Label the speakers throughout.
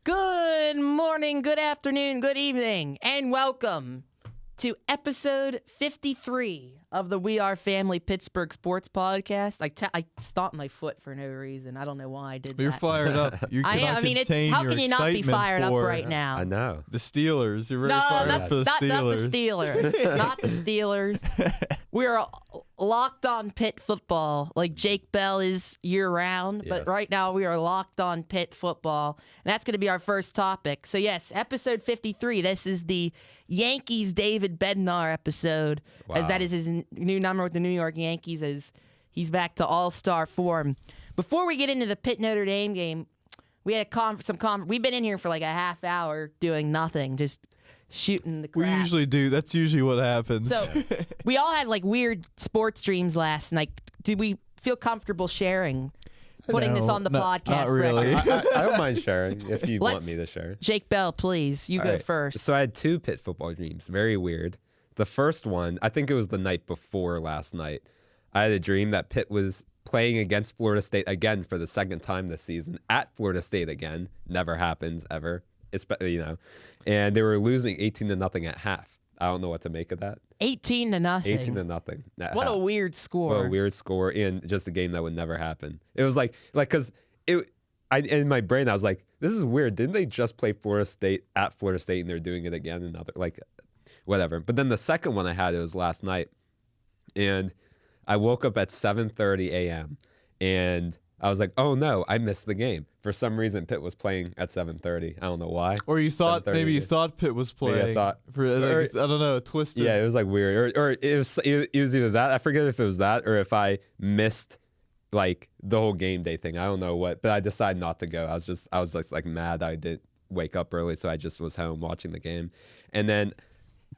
Speaker 1: Good morning, good afternoon, good evening, and welcome to episode 53 of the We Are Family Pittsburgh Sports Podcast. I stomped my foot for no reason. I don't know why I did that.
Speaker 2: You're fired up. You
Speaker 1: I am. I mean, how can you not be fired up right now?
Speaker 3: I know.
Speaker 2: The Steelers. You're very fired up for the Steelers.
Speaker 1: Not the Steelers. Not the Steelers. We're locked on Pitt football, like Jake Bell is year-round. But right now we are locked on Pitt football. And that's going to be our first topic. So, yes, episode 53. This is the Yankees David Bednar episode, as that is his new number with the New York Yankees, as he's back to all-star form. Before we get into the Pitt Notre Dame game, we had we've been in here for like a half hour doing nothing, just shooting the crap.
Speaker 2: We usually do. That's usually what happens.
Speaker 1: So we all had like weird sports dreams last night. Do we feel comfortable sharing? Putting this on the podcast.
Speaker 2: Not really.
Speaker 3: I don't mind sharing if you want me to share.
Speaker 1: Jake Bell, please. You go first.
Speaker 3: So I had two Pitt football dreams. Very weird. The first one, I think it was the night before last night. I had a dream that Pitt was playing against Florida State again for the second time this season. At Florida State again. Never happens ever. And they were losing 18-0 at half. I don't know what to make of that.
Speaker 1: 18-0.
Speaker 3: 18-0.
Speaker 1: What a weird score.
Speaker 3: What a weird score, and just a game that would never happen. It was because in my brain I was like, this is weird. Didn't they just play Florida State at Florida State and they're doing it again? Another whatever. But then the second one I had, it was last night, and I woke up at 7:30 a.m. and I was like, oh no, I missed the game. For some reason, Pitt was playing at 7:30. I don't know why.
Speaker 2: Or you thought you thought Pitt was playing.
Speaker 3: Maybe I thought.
Speaker 2: I don't know, twisted.
Speaker 3: Yeah, it was like weird. Or it was either that. I forget if it was that or if I missed like the whole game day thing. I don't know what, but I decided not to go. I was just like mad I didn't wake up early, so I just was home watching the game. And then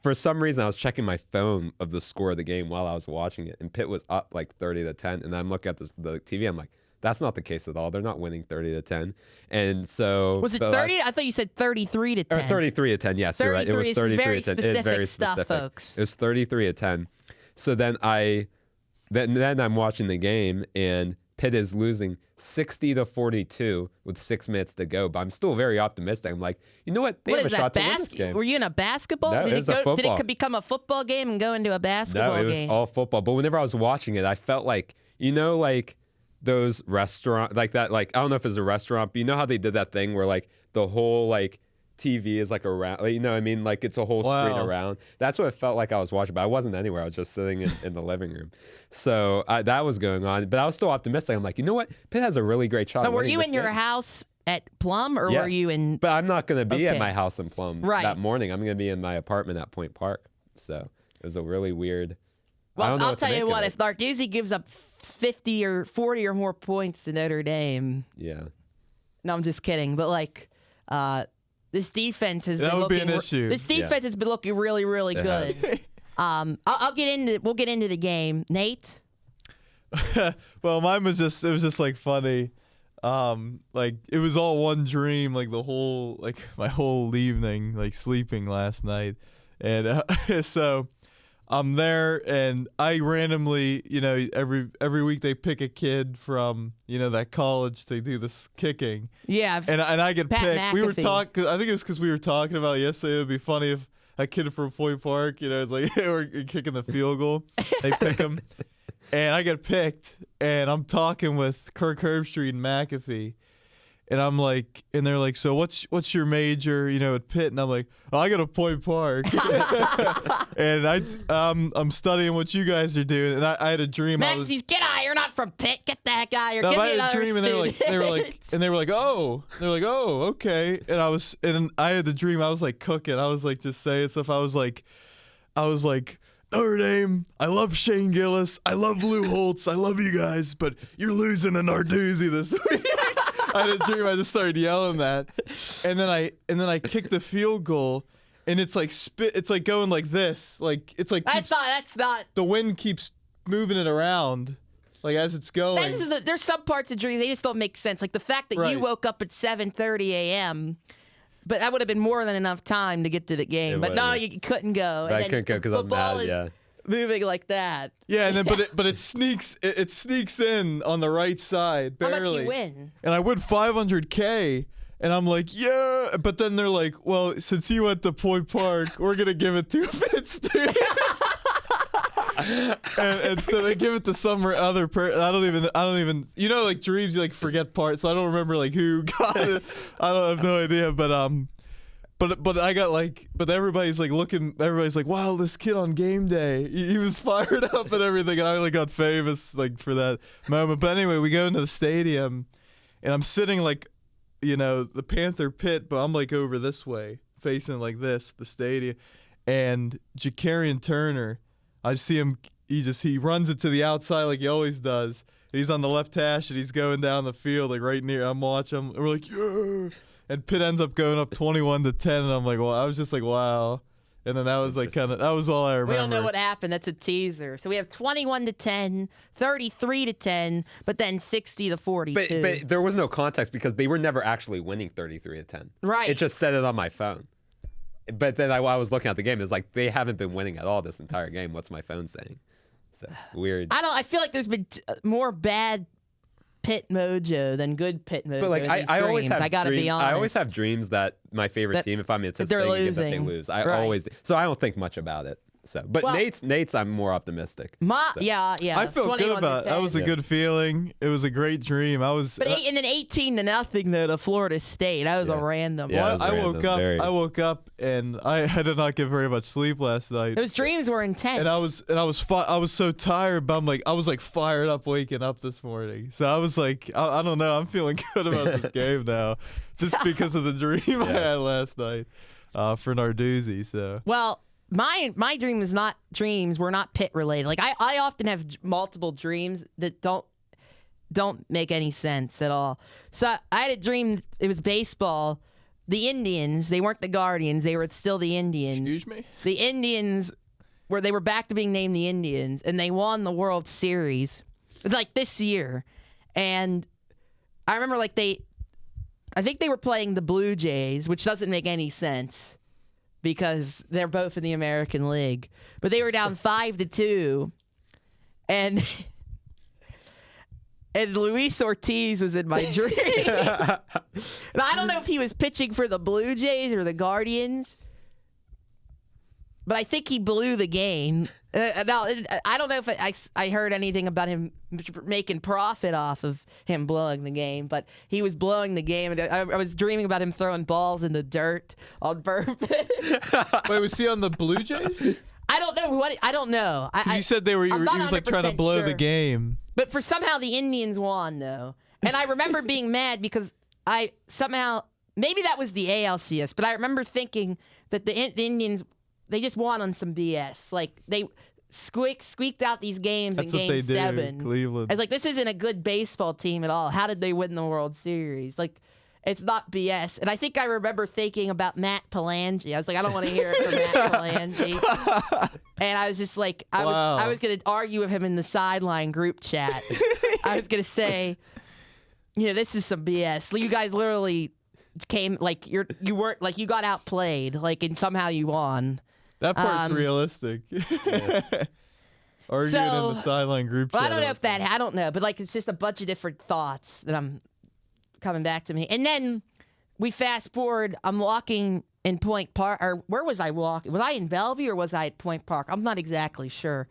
Speaker 3: for some reason, I was checking my phone of the score of the game while I was watching it, and Pitt was up like 30-10. And I'm looking at the TV. I'm like, that's not the case at all. They're not winning 30-10. And so
Speaker 1: was it 30? I thought you said 33-10.
Speaker 3: Or 33-10. Yes, you're right. It was 33-10. It's very specific
Speaker 1: stuff, folks.
Speaker 3: It was 33-10. So then then I'm watching the game, and Pitt is losing 60-42 with 6 minutes to go. But I'm still very optimistic. I'm like, you know what? They have a shot to win this game.
Speaker 1: Were you in a basketball?
Speaker 3: No, it was a football.
Speaker 1: Did it become a football game and go into a basketball game?
Speaker 3: No, it was all football. But whenever I was watching it, I felt like, those restaurant like that, like I don't know if it's a restaurant, but you know how they did that thing where like the whole like TV is like around, like, you know what I mean? Like it's a whole screen around. That's what it felt like I was watching, but I wasn't anywhere. I was just sitting in the living room. So that was going on, but I was still optimistic. I'm like, you know what? Pitt has a really great shot.
Speaker 1: Now, were you in your house at Plum or were you in?
Speaker 3: But I'm not going to be at my house in Plum that morning. I'm going to be in my apartment at Point Park. So it was a really weird.
Speaker 1: Well, I'll tell you what, if Narduzzi gives up 50 or 40 or more points to Notre Dame.
Speaker 3: Yeah.
Speaker 1: No, I'm just kidding. But like, this defense has
Speaker 2: been looking. Be an issue.
Speaker 1: This defense has been looking really, really good. We'll get into the game. Nate.
Speaker 2: Well, mine was just like funny. Like it was all one dream. Like my whole evening, like sleeping last night, and so. I'm there, and I randomly, every week they pick a kid from, that college to do this kicking.
Speaker 1: Yeah.
Speaker 2: And I get
Speaker 1: Pat
Speaker 2: picked.
Speaker 1: McAfee.
Speaker 2: We were talking. I think it was because we were talking about yesterday. It would be funny if a kid from Point Park, it's like we're kicking the field goal. They pick him, and I get picked, and I'm talking with Kirk Herbstreit and McAfee. And I'm like, and they're like, so what's your major, at Pitt? And I'm like, oh, I got a Point Park. And I'm studying what you guys are doing. And I had a dream.
Speaker 1: Maxie's, get out! You're not from Pitt. Get the heck out! You're
Speaker 2: I
Speaker 1: getting
Speaker 2: had a dream, and they were like, oh, okay. And I had the dream. I was like cooking. I was like just saying stuff. I was like, Notre Dame, I love Shane Gillis. I love Lou Holtz. I love you guys, but you're losing to Narduzzi this week. I had a dream. I just started yelling that, and then I kicked the field goal, and it's like it's like going like this, like it's like
Speaker 1: that's not.
Speaker 2: The wind keeps moving it around, like as it's going.
Speaker 1: There's some parts of dreams they just don't make sense. Like the fact that you woke up at 7:30 a.m. But that would have been more than enough time to get to the game. But no, you couldn't go.
Speaker 3: I couldn't go because I'm mad. Yeah.
Speaker 1: Moving like that.
Speaker 2: Yeah, and then but it sneaks in on the right side barely.
Speaker 1: How much you win?
Speaker 2: And I win $500K, And I'm like, yeah. But then they're like, well, since he went to Point Park, we're going to give it to a Pitt student. and so they give it to some other person. I don't even, you know, like dreams, you like forget parts. So I don't remember like who got it. I have no idea. But I got like, but everybody's like looking, everybody's like, wow, this kid on game day, he was fired up and everything. And I like got famous like for that moment. But anyway, we go into the stadium and I'm sitting like, you know, the Panther pit, but I'm like over this way, facing like this, the stadium. And Ja'Carrion Turner, I see him, he runs it to the outside like he always does. He's on the left hash and he's going down the field like right near, I'm watching him, and we're like, yeah. And Pitt ends up going up 21-10, and I'm like, well, I was just like, wow. And then that was like that was all I remember.
Speaker 1: We don't know what happened. That's a teaser. So we have 21-10, 33-10, but then 60-42.
Speaker 3: But there was no context because they were never actually winning 33-10.
Speaker 1: Right.
Speaker 3: It just said it on my phone. But then I was looking at the game. It's like they haven't been winning at all this entire game. What's my phone saying? So weird.
Speaker 1: I feel like there's been more bad Pitt mojo than good Pitt mojo.
Speaker 3: But like I always have,
Speaker 1: I gotta be honest.
Speaker 3: I always have dreams that my favorite team, if I'm anticipating a game, that they lose. I always, so I don't think much about it. So, but well, Nate's, I'm more optimistic.
Speaker 1: Yeah.
Speaker 2: I felt good about it. That was a good feeling. It was a great dream. I was.
Speaker 1: But and then 18-0 though to Florida State. That was a random.
Speaker 2: Yeah,
Speaker 1: well,
Speaker 2: I woke up and I did not get very much sleep last night.
Speaker 1: Those dreams were intense.
Speaker 2: And I was so tired, but I was like fired up waking up this morning. So I was like, I don't know. I'm feeling good about this game now, just because of the dream I had last night for Narduzzi. So
Speaker 1: well. My dreams were not Pitt related. Like I often have multiple dreams that don't make any sense at all. So I had a dream, it was baseball. The Indians, they weren't the Guardians, they were still the Indians.
Speaker 2: Excuse me?
Speaker 1: The Indians they were back to being named the Indians, and they won the World Series like this year. And I remember I think they were playing the Blue Jays, which doesn't make any sense, because they're both in the American League. But they were down 5-2, and Luis Ortiz was in my dream. And I don't know if he was pitching for the Blue Jays or the Guardians, but I think he blew the game. Now, I don't know if I heard anything about him making profit off of him blowing the game, but he was blowing the game. And I was dreaming about him throwing balls in the dirt on purpose.
Speaker 2: Wait, was he on the Blue Jays?
Speaker 1: I don't know. I don't know.
Speaker 2: You said he was like trying to blow the game.
Speaker 1: But somehow the Indians won, though. And I remember being mad because maybe that was the ALCS, but I remember thinking that the Indians, they just won on some BS. Like, they squeaked out these games in Game 7.
Speaker 2: Cleveland.
Speaker 1: I was like, this isn't a good baseball team at all. How did they win the World Series? Like, it's not BS. And I think I remember thinking about Matt Palangi. I was like, I don't want to hear it from Matt Palangi. And I was just like, I was going to argue with him in the sideline group chat. I was going to say, this is some BS. You guys literally came, like, you weren't, like, you got outplayed, like, and somehow you won.
Speaker 2: That part's realistic. Arguing in the sideline group chat.
Speaker 1: I don't know if I don't know, but like it's just a bunch of different thoughts that I'm coming back to me. And then we fast forward, I'm walking in Point Park, or where was I walking? Was I in Bellevue or was I at Point Park? I'm not exactly sure.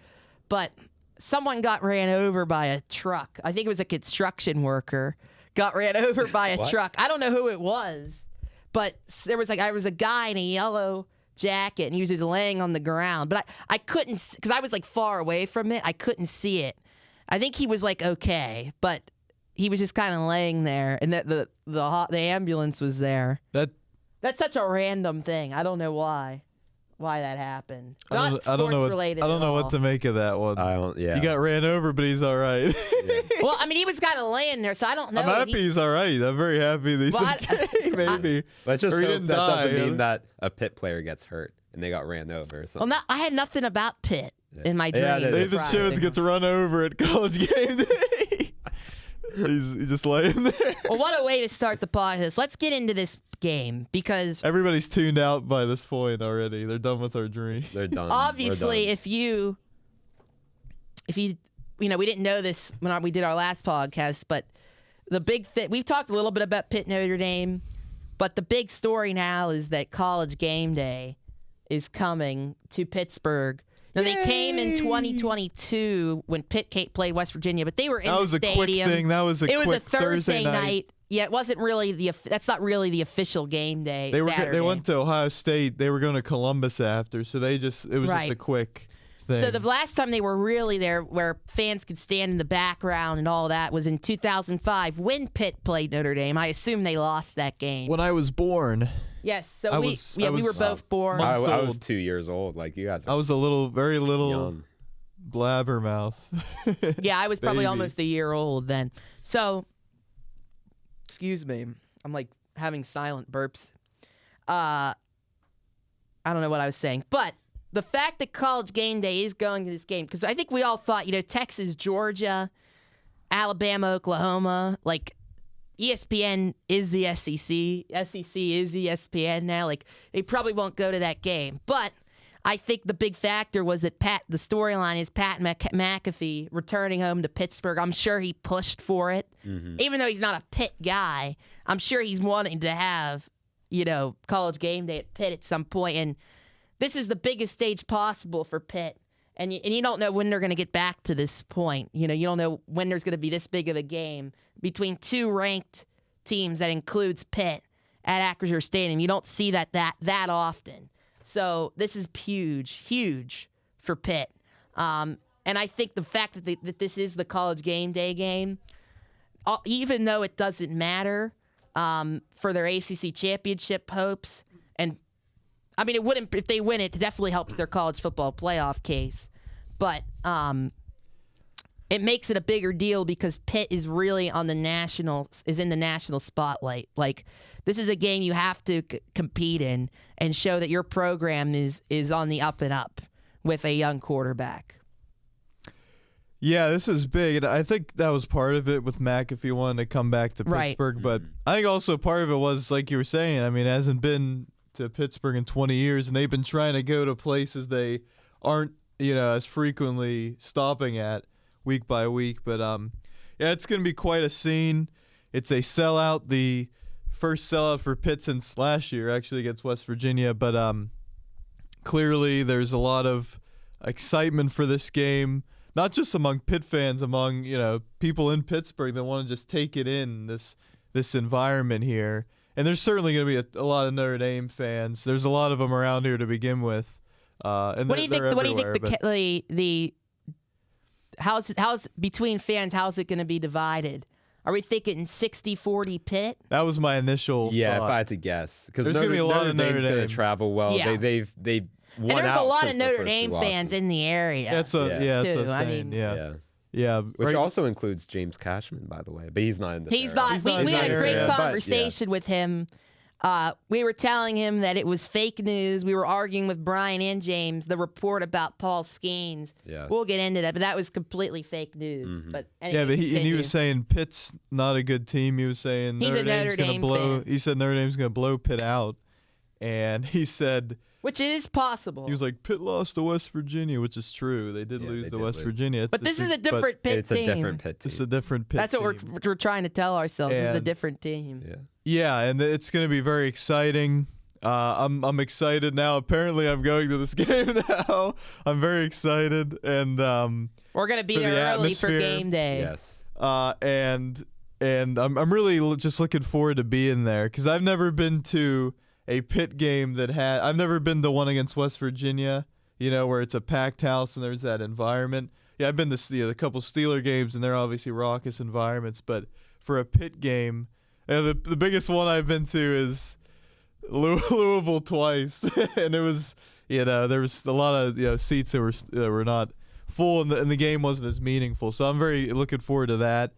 Speaker 1: But someone got ran over by a truck. I think it was a construction worker. Got ran over by a truck. I don't know who it was, but there was a guy in a yellow jacket, and he was just laying on the ground. But I couldn't, because I was like far away from it. I couldn't see it. I think he was like okay, but he was just kind of laying there, and the ambulance was there. That's such a random thing. I don't know why that happened.
Speaker 2: I don't know what to make of that one.
Speaker 3: Yeah.
Speaker 2: He got ran over, but he's all right.
Speaker 3: Yeah.
Speaker 1: Well, I mean, he was kind of laying there, so I don't know.
Speaker 2: I'm happy he's all right. I'm very happy that he's okay, maybe.
Speaker 3: Let's just hope that doesn't mean that a Pitt player gets hurt and they got ran over or something.
Speaker 1: Well, I had nothing about Pitt in my dream.
Speaker 2: Nathan Schivins gets run over at College Game Day. He's just laying there.
Speaker 1: Well, what a way to start the podcast. Let's get into this game, because
Speaker 2: everybody's tuned out by this point already. They're done with our dream.
Speaker 3: They're done.
Speaker 1: Obviously, if you we didn't know this when we did our last podcast, but the big thing, we've talked a little bit about Pitt Notre Dame. But the big story now is that College Game Day is coming to Pittsburgh. Now, they came in 2022 when Pitt played West Virginia, but they were in the stadium.
Speaker 2: That was a quick thing. That was a quick
Speaker 1: It was a
Speaker 2: Thursday
Speaker 1: night. Yeah, it wasn't really that's not really the official game day.
Speaker 2: They
Speaker 1: Saturday.
Speaker 2: went to Ohio State. They were going to Columbus after, so it was just a quick thing.
Speaker 1: So the last time they were really there where fans could stand in the background and all that was in 2005 when Pitt played Notre Dame. I assume they lost that game.
Speaker 2: When I was born.
Speaker 1: Yes, so we were both born.
Speaker 3: I was 2 years old. Like you guys.
Speaker 2: I was very little
Speaker 3: young.
Speaker 2: blabbermouth.
Speaker 1: Yeah, I was probably
Speaker 2: Baby.
Speaker 1: almost a year old then. So, excuse me, I'm like having silent burps. I don't know what I was saying, but the fact that College Game Day is going to this game, because I think we all thought, Texas, Georgia, Alabama, Oklahoma, like ESPN is the SEC. SEC is the ESPN now. Like, they probably won't go to that game. But I think the big factor was that the storyline is Pat McAfee returning home to Pittsburgh. I'm sure he pushed for it. Mm-hmm. Even though he's not a Pitt guy, I'm sure he's wanting to have, College Game Day at Pitt at some point. And this is the biggest stage possible for Pitt. And you don't know when they're going to get back to this point. You don't know when there's going to be this big of a game between two ranked teams that includes Pitt at Acrisure Stadium. You don't see that often. So this is huge for Pitt. And I think the fact that this is the College Game Day game, even though it doesn't matter for their ACC championship hopes, and I mean, it wouldn't if they win. It definitely helps their college football playoff case, but it makes it a bigger deal because Pitt is really in the national spotlight. Like, this is a game you have to compete in and show that your program is on the up and up with a young quarterback.
Speaker 2: Yeah, this is big, and I think that was part of it with McAfee wanting to come back to Pittsburgh.
Speaker 1: Right.
Speaker 2: But I think also part of it was, like you were saying, I mean, it hasn't been to Pittsburgh in 20 years, and they've been trying to go to places they aren't, as frequently stopping at week by week. But yeah, it's going to be quite a scene. It's a sellout, the first sellout for Pitt since last year, actually, against West Virginia. But clearly, there's a lot of excitement for this game, not just among Pitt fans, among people in Pittsburgh that want to just take it in this environment here. And there's certainly going to be a lot of Notre Dame fans. There's a lot of them around here to begin with. And what do you
Speaker 1: think? How's between fans? How's it going to be divided? Are we thinking 60-40 Pitt?
Speaker 2: That was my initial thought.
Speaker 3: If I had to guess, because
Speaker 2: there's going to be a lot of Notre Dame
Speaker 3: going to travel well.
Speaker 1: Yeah.
Speaker 3: They won
Speaker 1: and there's
Speaker 3: out
Speaker 1: a lot of
Speaker 3: since the
Speaker 1: Notre
Speaker 3: first
Speaker 1: Dame
Speaker 3: two
Speaker 1: fans
Speaker 3: losses.
Speaker 1: in the area.
Speaker 2: That's what I'm saying.
Speaker 1: I mean,
Speaker 2: yeah.
Speaker 3: Which
Speaker 2: right.
Speaker 3: also includes James Cashman, by the way, but he's not in this
Speaker 1: He's
Speaker 3: area.
Speaker 1: not.
Speaker 2: He's
Speaker 1: We
Speaker 2: not in
Speaker 1: had
Speaker 2: the
Speaker 1: a great
Speaker 2: area.
Speaker 1: conversation with him. We were telling him that it was fake news. We were arguing with Brian and James the report about Paul Skenes.
Speaker 3: Yes.
Speaker 1: We'll get into that, but that was completely fake news.
Speaker 3: Mm-hmm.
Speaker 1: But
Speaker 2: Yeah, but he was saying Pitt's not a good team. He was saying
Speaker 1: He's a Notre
Speaker 2: Dame's going
Speaker 1: Dame
Speaker 2: to blow.
Speaker 1: fan.
Speaker 2: He said Notre Dame's going to blow Pitt out, and he said,
Speaker 1: which is possible.
Speaker 2: he was like, Pitt lost to West Virginia, which is true. They did lose to West Virginia.
Speaker 1: but this is a different Pitt
Speaker 3: It's
Speaker 1: team.
Speaker 3: a different Pitt team.
Speaker 2: It's a different Pitt.
Speaker 1: That's what
Speaker 2: team.
Speaker 1: we're trying to tell ourselves. It's a
Speaker 2: And-
Speaker 1: different team.
Speaker 3: Yeah.
Speaker 2: Yeah, and it's going to be very exciting. I'm excited now. Apparently, I'm going to this game now. I'm very excited, and
Speaker 1: We're gonna be
Speaker 2: for the
Speaker 1: there early for
Speaker 2: atmosphere.
Speaker 1: game day.
Speaker 3: Yes.
Speaker 2: and I'm really just looking forward to being there because I've never been to a Pitt game I've never been to one against West Virginia. Where it's a packed house and there's that environment. Yeah, I've been to the couple Steeler games and they're obviously raucous environments, but for a Pitt game, the biggest one I've been to is Louisville twice, and it was there was a lot of seats that were not full, and the game wasn't as meaningful. So I'm very looking forward to that,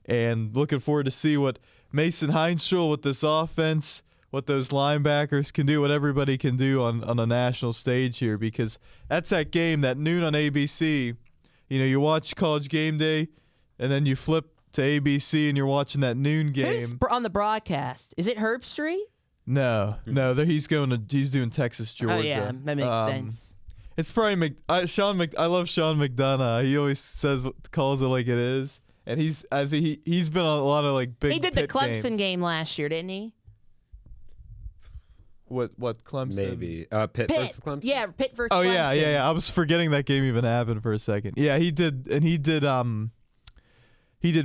Speaker 2: and looking forward to see what Mason Heinschel with this offense, what those linebackers can do, what everybody can do on a national stage here, because that's that game that noon on ABC. You watch College Game Day, and then you flip to ABC and you're watching that noon game.
Speaker 1: Who's on the broadcast? Is it Herbstreit?
Speaker 2: No, he's doing Texas, Georgia.
Speaker 1: Oh yeah, that makes sense.
Speaker 2: It's probably I love Sean McDonough. He always calls it like it is, and he's been on a lot of like big.
Speaker 1: He did the
Speaker 2: Pitt
Speaker 1: Clemson
Speaker 2: games.
Speaker 1: game last year, didn't he?
Speaker 2: what Clemson?
Speaker 3: Maybe Pitt versus Clemson.
Speaker 1: Yeah, Pitt versus
Speaker 2: Oh
Speaker 1: Clemson.
Speaker 2: yeah. I was forgetting that game even happened for a second. Yeah, he did, and he did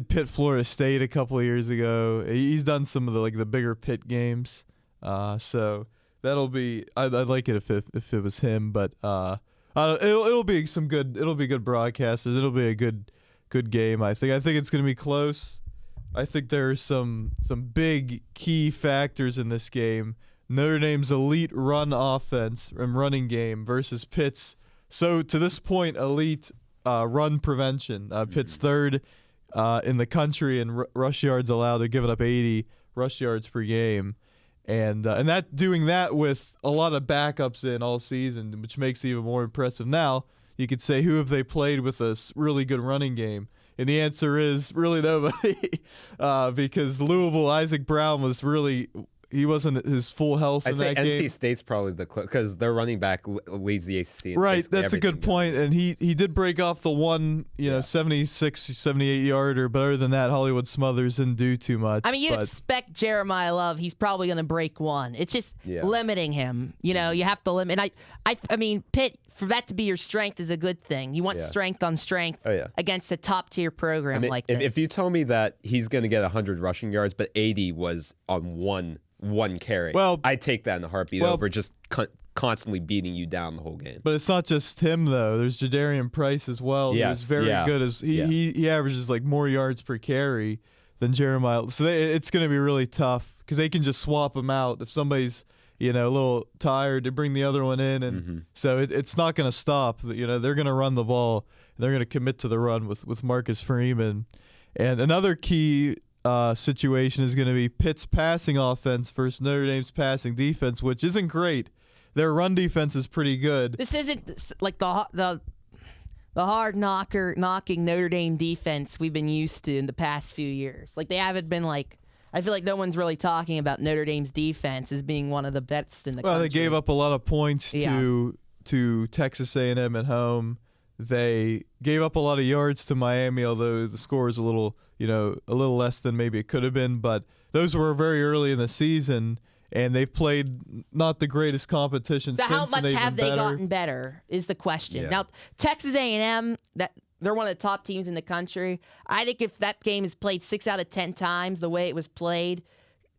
Speaker 2: Pitt Florida State a couple of years ago. He's done some of the bigger Pitt games. So that'll be. I'd like it if it was him, but it'll be good broadcasters. It'll be a good game. I think it's going to be close. I think there's some big key factors in this game. Notre Dame's elite run offense and running game versus Pitt's, so to this point, elite run prevention. Pitt's third in the country in rush yards allowed. They're giving up 80 rush yards per game. And that doing that with a lot of backups in all season, which makes it even more impressive. Now, you could say, who have they played with a really good running game? And the answer is really nobody, because Louisville, Isaac Brown he wasn't at his full health in that game.
Speaker 3: NC State's probably because their running back leads the ACC.
Speaker 2: Right, that's a good point. And he did break off the one, 76, 78 yarder, but other than that, Hollywood Smothers didn't do too much.
Speaker 1: I mean, you expect Jeremiah Love, he's probably going to break one. It's just limiting him. You have to limit. I mean, Pitt, for that to be your strength is a good thing. You want strength on strength against a top-tier program like this.
Speaker 3: If you told me that he's going to get 100 rushing yards, but 80 was on one carry, I'd take that in a heartbeat over just constantly beating you down the whole game.
Speaker 2: But it's not just him, though. There's Jadarian Price as well.
Speaker 3: Yes,
Speaker 2: who's very good. He averages more yards per carry than Jeremiah. So it's going to be really tough because they can just swap them out. If somebody's a little tired, they bring the other one in. And so it's not going to stop. They're going to run the ball. They're going to commit to the run with Marcus Freeman. And another key situation is going to be Pitt's passing offense versus Notre Dame's passing defense, which isn't great. Their run defense is pretty good.
Speaker 1: This isn't like the hard knocking Notre Dame defense we've been used to in the past few years. They haven't been I feel like no one's really talking about Notre Dame's defense as being one of the best in the country.
Speaker 2: Well, they gave up a lot of points to Texas A&M at home. They gave up a lot of yards to Miami, although the score is a little less than maybe it could have been. But those were very early in the season, and they've played not the greatest competition since.
Speaker 1: So how much have they gotten better is the question. Now, Texas A&M, they're one of the top teams in the country. I think if that game is played 6 out of 10 times the way it was played,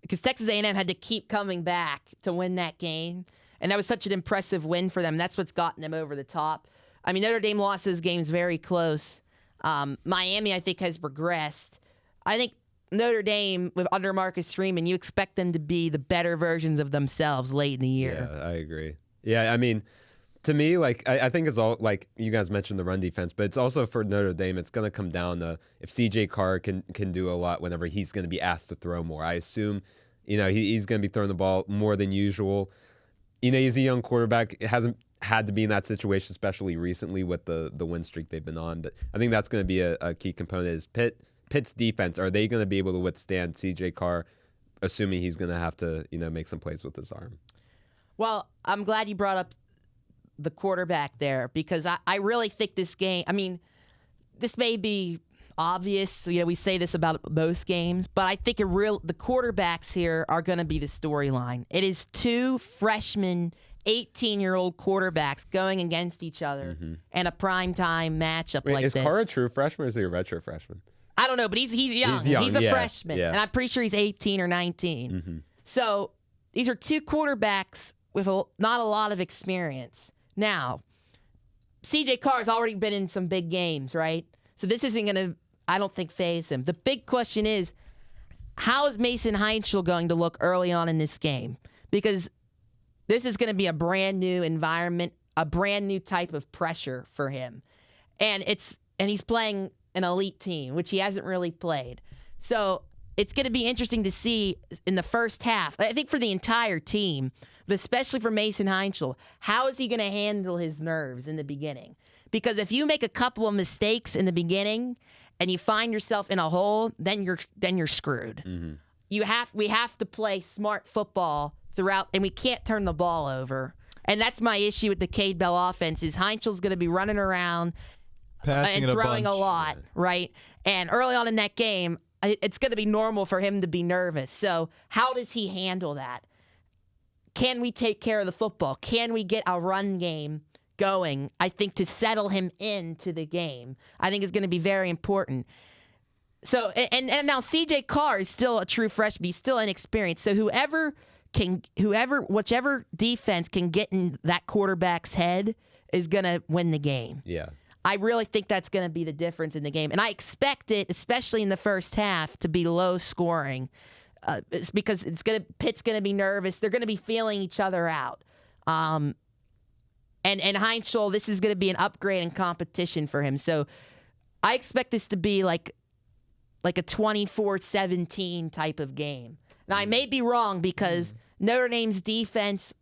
Speaker 1: because Texas A&M had to keep coming back to win that game, and that was such an impressive win for them. That's what's gotten them over the top. I mean, Notre Dame lost those games very close. Miami, I think, has regressed. I think Notre Dame, under Marcus Freeman, you expect them to be the better versions of themselves late in the year.
Speaker 3: Yeah, I agree. Yeah, I mean, to me, I think it's all, you guys mentioned the run defense, but it's also for Notre Dame, it's going to come down to if C.J. Carr can do a lot whenever he's going to be asked to throw more. I assume, he's going to be throwing the ball more than usual. He's a young quarterback. It hasn't had to be in that situation, especially recently with the win streak they've been on. But I think that's going to be a key component is Pitt's defense. Are they going to be able to withstand C.J. Carr, assuming he's going to have to make some plays with his arm?
Speaker 1: Well, I'm glad you brought up the quarterback there because I really think this game, I mean, this may be obvious. We say this about most games, but I think the quarterbacks here are going to be the storyline. It is two freshmen 18-year-old quarterbacks going against each other in a primetime matchup like this.
Speaker 3: Is Carr a true freshman or is he a retro freshman?
Speaker 1: I don't know, but he's young. He's a freshman, and I'm pretty sure he's 18 or 19. So these are two quarterbacks with not a lot of experience. Now, C.J. Carr's already been in some big games, right? So this isn't going to, I don't think, faze him. The big question is, how is Mason Heinschel going to look early on in this game? Because this is going to be a brand new environment, a brand new type of pressure for him. And he's playing an elite team, which he hasn't really played. So it's going to be interesting to see in the first half, I think for the entire team, but especially for Mason Heinschel, how is he going to handle his nerves in the beginning? Because if you make a couple of mistakes in the beginning and you find yourself in a hole, then you're screwed. We have to play smart football throughout, and we can't turn the ball over. And that's my issue with the Cade Bell offense is Heinschel's going to be running around and throwing a lot, right? And early on in that game, it's going to be normal for him to be nervous. So how does he handle that? can we take care of the football? Can we get a run game going? I think to settle him into the game, I think is going to be very important. So, and now CJ Carr is still a true freshman. He's still inexperienced. So whichever defense can get in that quarterback's head is going to win the game.
Speaker 3: Yeah.
Speaker 1: I really think that's going to be the difference in the game. And I expect it, especially in the first half, to be low scoring. It's because Pitt's going to be nervous. They're going to be feeling each other out. And Heinschel, this is going to be an upgrade in competition for him. So I expect this to be like a 24-17 type of game. Now, I may be wrong because Notre Dame's defense,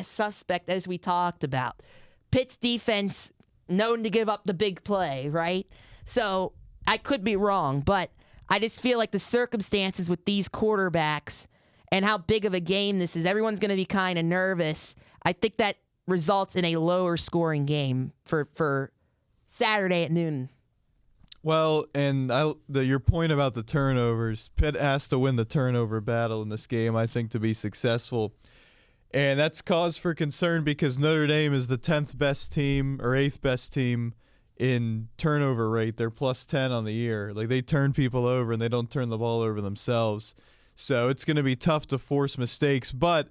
Speaker 1: suspect, as we talked about. Pitt's defense, known to give up the big play, right? So I could be wrong, but I just feel like the circumstances with these quarterbacks and how big of a game this is, everyone's going to be kind of nervous. I think that results in a lower scoring game for Saturday at noon.
Speaker 2: Well, and your point about the turnovers, Pitt has to win the turnover battle in this game, I think, to be successful. And that's cause for concern because Notre Dame is the 10th best team or 8th best team in turnover rate. They're plus 10 on the year. Like, they turn people over and they don't turn the ball over themselves. So it's going to be tough to force mistakes. But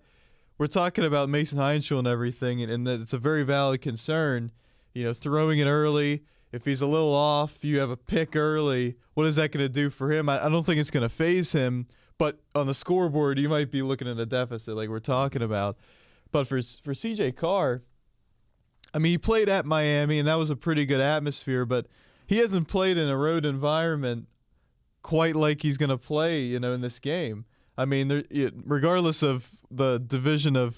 Speaker 2: we're talking about Mason Heinschel and everything, and it's a very valid concern. You know, throwing it early. If he's a little off, you have a pick early. What is that going to do for him? I don't think it's going to phase him. But on the scoreboard, you might be looking at a deficit like we're talking about. But for CJ Carr, I mean, he played at Miami, and that was a pretty good atmosphere. But he hasn't played in a road environment quite like he's going to play, you know, in this game. I mean, regardless of the division of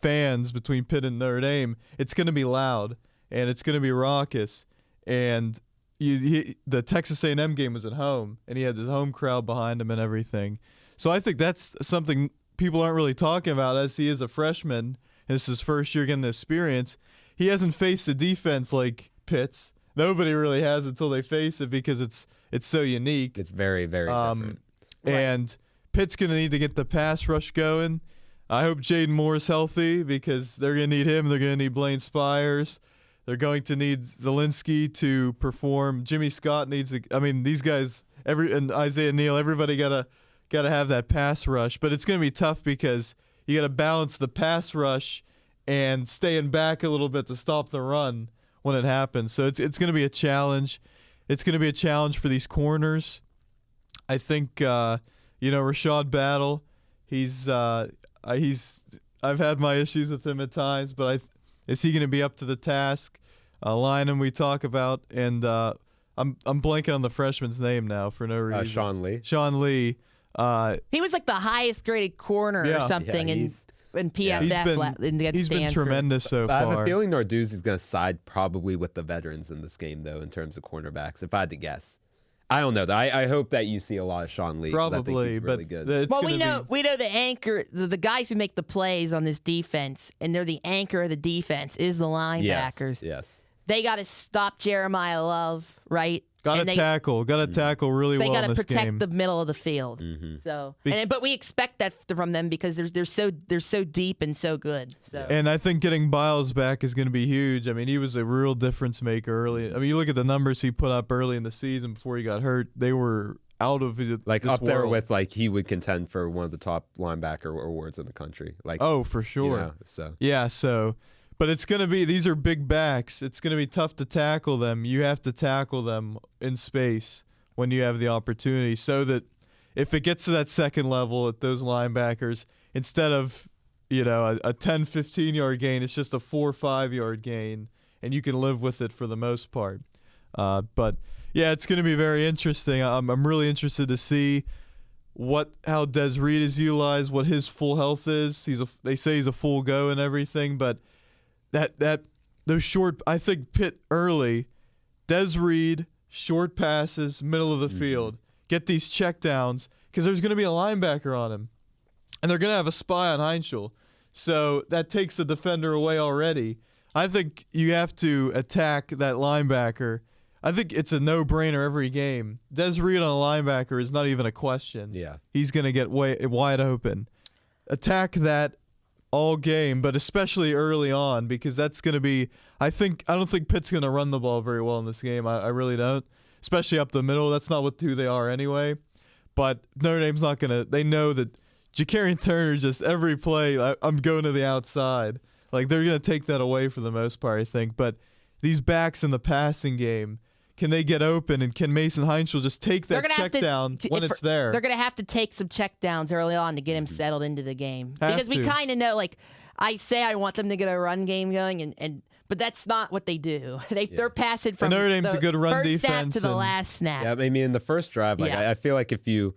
Speaker 2: fans between Pitt and Notre Dame, it's going to be loud, and it's going to be raucous. And the Texas A&M game was at home, and he had his home crowd behind him and everything. So I think that's something people aren't really talking about, as he is a freshman. This is his first year getting the experience. He hasn't faced a defense like Pitt's. Nobody really has until they face it because it's so unique.
Speaker 3: It's very, very different.
Speaker 2: And Pitt's going to need to get the pass rush going. I hope Jaden Moore's healthy because they're going to need him. They're going to need Blaine Spires. They're going to need Zielinski to perform. Jimmy Scott needs – I mean, these guys, and Isaiah Neal, everybody got to have that pass rush. But it's going to be tough because you got to balance the pass rush and staying back a little bit to stop the run when it happens. So it's going to be a challenge. It's going to be a challenge for these corners. I think, Rashad Battle, I've had my issues with him at times, but is he going to be up to the task? Lynham we talk about, and I'm blanking on the freshman's name now for no reason.
Speaker 3: Sean Lee.
Speaker 2: Sean Lee.
Speaker 1: He was like the highest graded corner or something in PFF.
Speaker 2: He's been tremendous so far.
Speaker 3: I have a feeling Narduzzi's going to side probably with the veterans in this game, though, in terms of cornerbacks, if I had to guess. I don't know. I hope that you see a lot of Sean Lee.
Speaker 2: Probably,
Speaker 3: I think he's really good.
Speaker 1: Well, we know the anchor, the guys who make the plays on this defense, and they're the anchor of the defense, is the linebackers.
Speaker 3: Yes.
Speaker 1: They got to stop Jeremiah Love, right?
Speaker 2: Got to tackle really well in this game.
Speaker 1: They got to protect the middle of the field.
Speaker 3: Mm-hmm.
Speaker 1: So, but we expect that from them because they're so deep and so good. So.
Speaker 2: And I think getting Biles back is going to be huge. I mean, he was a real difference maker early. I mean, you look at the numbers he put up early in the season before he got hurt. They were out of this
Speaker 3: up
Speaker 2: world.
Speaker 3: There with he would contend for one of the top linebacker awards in the country.
Speaker 2: For sure. But it's going to be, these are big backs. It's going to be tough to tackle them. You have to tackle them in space when you have the opportunity so that if it gets to that second level at those linebackers, instead of, a 10, 15-yard gain, it's just a 4 or 5-yard gain, and you can live with it for the most part. But, yeah, it's going to be very interesting. I'm really interested to see how Des Reed is utilized, what his full health is. They say he's a full go and everything, but those short, I think Pitt early, Des Reed, short passes, middle of the field, get these checkdowns because there's going to be a linebacker on him, and they're going to have a spy on Heinschel, so that takes the defender away already. I think you have to attack that linebacker. I think it's a no-brainer every game. Des Reed on a linebacker is not even a question.
Speaker 3: Yeah,
Speaker 2: he's going to get wide open. Attack that all game, but especially early on, because that's going to be. I don't think Pitt's going to run the ball very well in this game. I really don't, especially up the middle. That's not who they are anyway. But Notre Dame's not going to. They know that Ja'Carrion Turner, just every play, I'm going to the outside. Like, they're going to take that away for the most part, I think. But these backs in the passing game, can they get open, and can Mason Heinschel just take that check down when it's there?
Speaker 1: They're going to have to take some check downs early on to get him settled into the game. Because we kind of know, like, I say I want them to get a run game going, but that's not what they do. They're passing from
Speaker 2: Notre Dame's
Speaker 1: the
Speaker 2: a good run
Speaker 1: first snap
Speaker 2: defense
Speaker 1: to the last snap.
Speaker 3: Yeah, I mean, in the first drive, like I feel like if you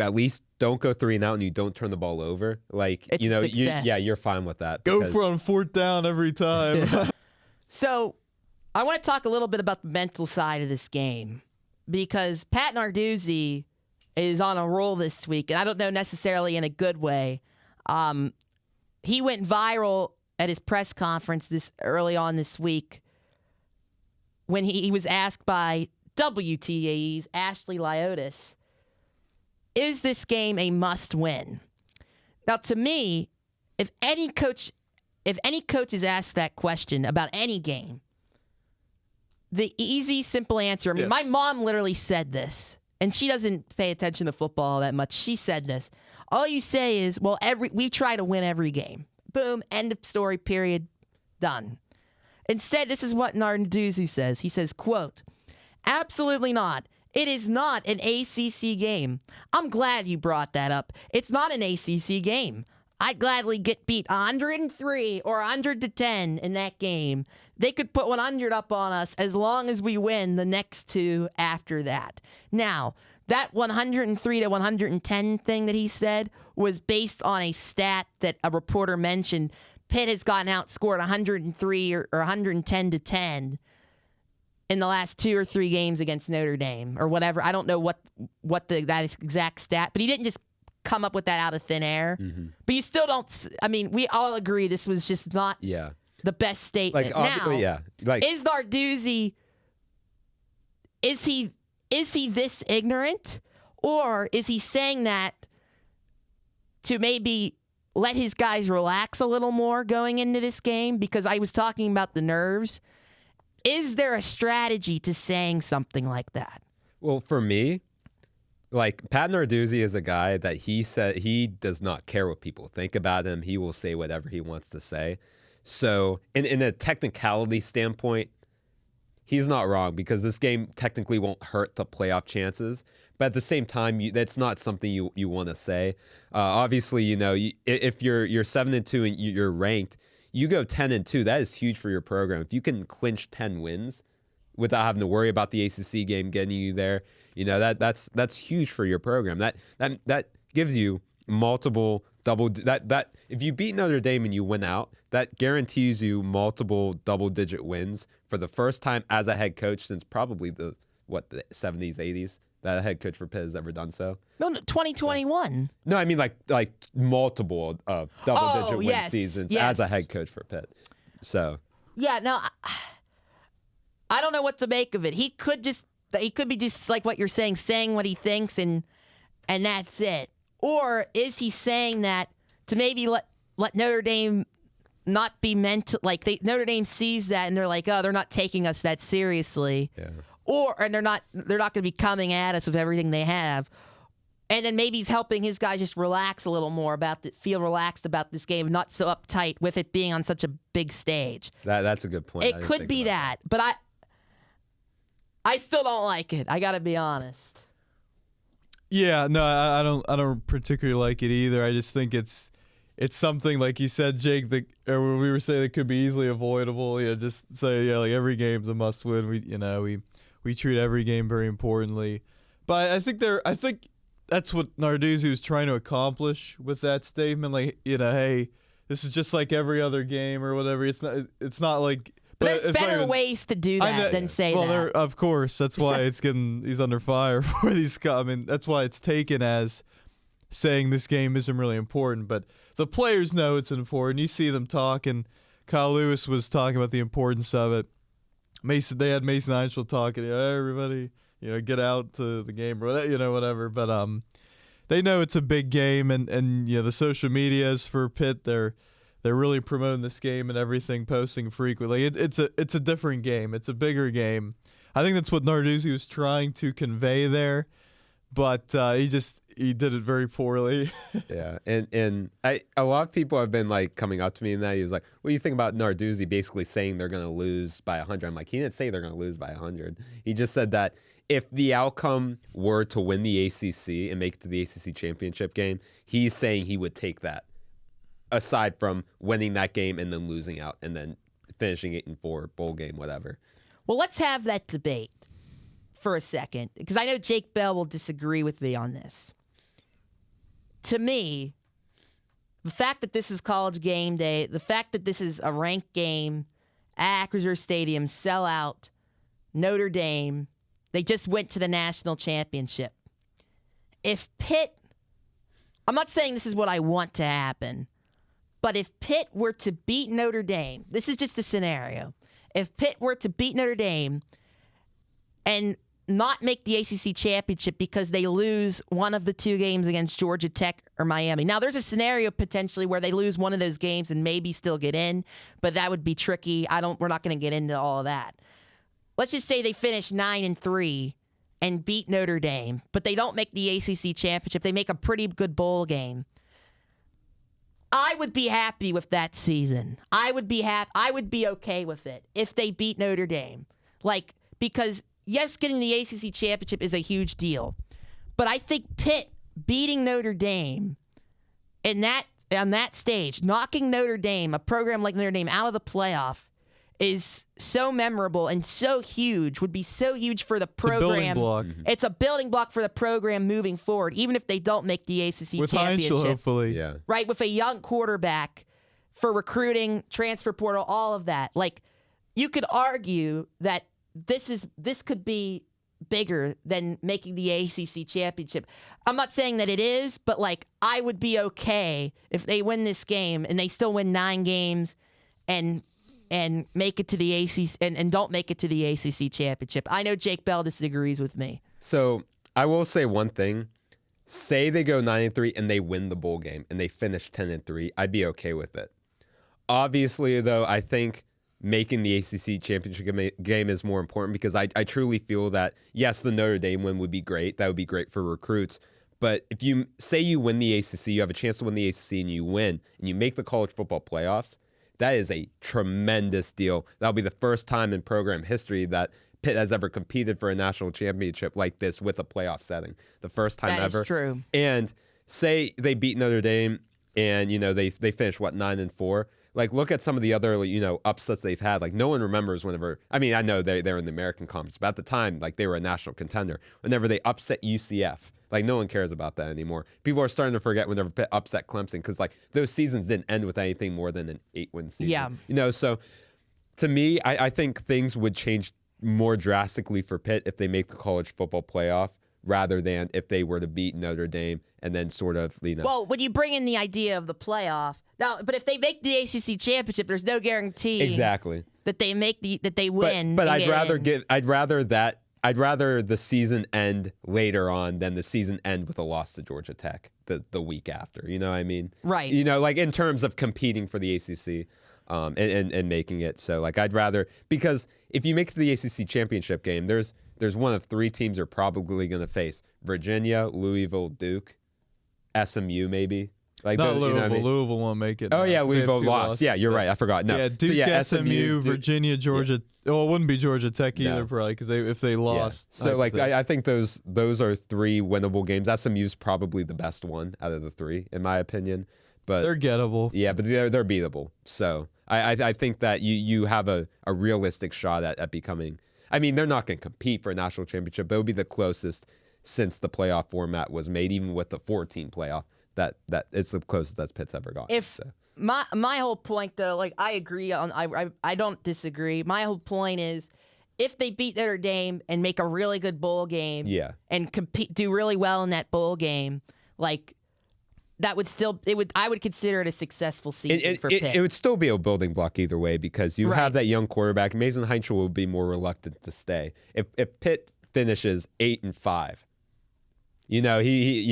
Speaker 3: at least don't go 3 and out and you don't turn the ball over, like,
Speaker 1: it's
Speaker 3: you're fine with that.
Speaker 2: Go for on 4th down every time.
Speaker 1: So, I want to talk a little bit about the mental side of this game, because Pat Narduzzi is on a roll this week, and I don't know necessarily in a good way. He went viral at his press conference early on this week when he was asked by WTAE's Ashley Liotis, is this game a must-win? Now, to me, if any coach is asked that question about any game, the easy, simple answer. I mean, my mom literally said this, and she doesn't pay attention to football that much. She said this. All you say is, well, we try to win every game. Boom, end of story, period, done. Instead, this is what Narduzzi says. He says, quote, absolutely not. It is not an ACC game. I'm glad you brought that up. It's not an ACC game. I'd gladly get beat 103 or 100-10 in that game. They could put 100 up on us as long as we win the next 2 after that. Now, that 103 to 110 thing that he said was based on a stat that a reporter mentioned. Pitt has gotten outscored 103 or 110 to 10 in the last 2 or 3 games against Notre Dame or whatever. I don't know what that exact stat, but he didn't just come up with that out of thin air. Mm-hmm. But you still don't. I mean, we all agree this was just not the best statement. Is Narduzzi? Is he this ignorant, or is he saying that to maybe let his guys relax a little more going into this game? Because I was talking about the nerves. Is there a strategy to saying something like that?
Speaker 3: Well, for me, like, Pat Narduzzi is a guy that he said he does not care what people think about him. He will say whatever he wants to say. So in a technicality standpoint, he's not wrong, because this game technically won't hurt the playoff chances. But at the same time, that's not something you want to say. Obviously, if you're 7-2 and you're ranked, you go 10-2. That is huge for your program. If you can clinch 10 wins without having to worry about the ACC game getting you there, that's huge for your program. That gives you multiple that if you beat Notre Dame and you win out, that guarantees you multiple double-digit wins for the first time as a head coach since probably the 70s, 80s. That a head coach for Pitt has ever done so.
Speaker 1: No, 2021.
Speaker 3: No, I mean like multiple double-digit win seasons as a head coach for Pitt. So
Speaker 1: yeah, no, I don't know what to make of it. He could be just like what you're saying what he thinks, and that's it. Or is he saying that to maybe let Notre Dame not be meant like Notre Dame sees that and they're like, oh, they're not taking us that seriously.
Speaker 3: Yeah.
Speaker 1: And they're not going to be coming at us with everything they have. And then maybe he's helping his guys just relax a little more feel relaxed about this game, not so uptight with it being on such a big stage.
Speaker 3: That's a good point.
Speaker 1: It could be that, but I still don't like it. I got to be honest.
Speaker 2: Yeah, no, I don't particularly like it either. I just think it's something, like you said, Jake, or we were saying, it could be easily avoidable. Yeah, just say like every game's a must win. We treat every game very importantly. But I think that's what Narduzzi was trying to accomplish with that statement. Like, hey, this is just like every other game or whatever. It's not like.
Speaker 1: But there's better ways to do that than say that.
Speaker 2: Well, of course, that's why he's under fire for these. I mean, that's why it's taken as saying this game isn't really important. But the players know it's important. You see them talking. Kyle Lewis was talking about the importance of it. They had Mason Heinschel talking. Everybody, get out to the game, or whatever. But they know it's a big game, and the social medias for Pitt, they're really promoting this game and everything, posting frequently. It's a different game. It's a bigger game. I think that's what Narduzzi was trying to convey there, but he did it very poorly.
Speaker 3: Yeah, and a lot of people have been like coming up to me and that he was like, "What do you think about Narduzzi basically saying they're going to lose by 100?" I'm like, he didn't say they're going to lose by 100. He just said that if the outcome were to win the ACC and make it to the ACC championship game, he's saying he would take that, aside from winning that game and then losing out and then finishing 8-4 bowl game, whatever.
Speaker 1: Well, let's have that debate for a second, because I know Jake Bell will disagree with me on this. To me, the fact that this is College Game Day, the fact that this is a ranked game at Acrisure Stadium, sellout, Notre Dame, they just went to the national championship. If Pitt, I'm not saying this is what I want to happen, but if Pitt were to beat Notre Dame, this is just a scenario. If Pitt were to beat Notre Dame and not make the ACC championship because they lose one of the two games against Georgia Tech or Miami. Now, there's a scenario potentially where they lose one of those games and maybe still get in, but that would be tricky. We're not going to get into all of that. Let's just say they finish 9-3 and beat Notre Dame, but they don't make the ACC championship. They make a pretty good bowl game. I would be happy with that season. I would be okay with it if they beat Notre Dame. Because yes, getting the ACC championship is a huge deal. But I think Pitt beating Notre Dame on that stage, knocking Notre Dame, a program like Notre Dame, out of the playoff is so memorable and so huge, would be so huge for the program.
Speaker 2: It's a building block.
Speaker 1: It's a building block for the program moving forward, even if they don't make the ACC
Speaker 2: with
Speaker 1: championship.
Speaker 2: Heinz, hopefully.
Speaker 3: Yeah.
Speaker 1: Right, with a young quarterback for recruiting, transfer portal, all of that. You could argue that this could be bigger than making the ACC championship. I'm not saying that it is, but I would be okay if they win this game and they still win 9 games and make it to the ACC and don't make it to the ACC championship. I know Jake Bell disagrees with me.
Speaker 3: So I will say one thing. Say they go 9-3 and they win the bowl game and they finish 10-3, I'd be okay with it. Obviously, though, I think making the ACC championship game is more important because I truly feel that, yes, the Notre Dame win would be great. That would be great for recruits. But if you say you win the ACC, you have a chance to win the ACC and you win, and you make the college football playoffs, that is a tremendous deal. That'll be the first time in program history that Pitt has ever competed for a national championship like this with a playoff setting. The first time ever.
Speaker 1: That is true.
Speaker 3: And say they beat Notre Dame and, they finish, 9-4? Look at some of the other, upsets they've had. No one remembers whenever, I know they're in the American Conference, but at the time, they were a national contender. Whenever they upset UCF, no one cares about that anymore. People are starting to forget whenever Pitt upset Clemson because, those seasons didn't end with anything more than an 8-win season.
Speaker 1: Yeah.
Speaker 3: So to me, I think things would change more drastically for Pitt if they make the college football playoff rather than if they were to beat Notre Dame and then sort of,
Speaker 1: Well, when you bring in the idea of the playoff, now, but if they make the ACC championship, there's no guarantee
Speaker 3: exactly
Speaker 1: that they win.
Speaker 3: But I'd rather the season end later on than the season end with a loss to Georgia Tech the week after. You know what I mean?
Speaker 1: Right.
Speaker 3: In terms of competing for the ACC and making it. So I'd rather, because if you make it to the ACC championship game, there's one of 3 teams you're probably going to face: Virginia, Louisville, Duke, SMU maybe.
Speaker 2: Not Louisville. Louisville won't make it.
Speaker 3: Oh, yeah, Louisville lost. Yeah, you're right. I forgot. No.
Speaker 2: Yeah, Duke, SMU, Virginia, Georgia. Yeah. Well, it wouldn't be Georgia Tech either, probably, because if they lost.
Speaker 3: Yeah. So, I think those are 3 winnable games. SMU's probably the best one out of the 3, in my opinion. But
Speaker 2: they're gettable.
Speaker 3: Yeah, but they're beatable. So I think that you have a realistic shot at becoming. They're not going to compete for a national championship, but it would be the closest since the playoff format was made, even with the 14 playoff. That it's the closest that Pitt's ever got.
Speaker 1: My whole point, though, I agree on. I don't disagree. My whole point is, if they beat Notre Dame and make a really good bowl game, and do really well in that bowl game, that would still I would consider it a successful season for Pitt.
Speaker 3: It would still be a building block either way because you have that young quarterback. Mason Heinschel will be more reluctant to stay if Pitt finishes 8-5. he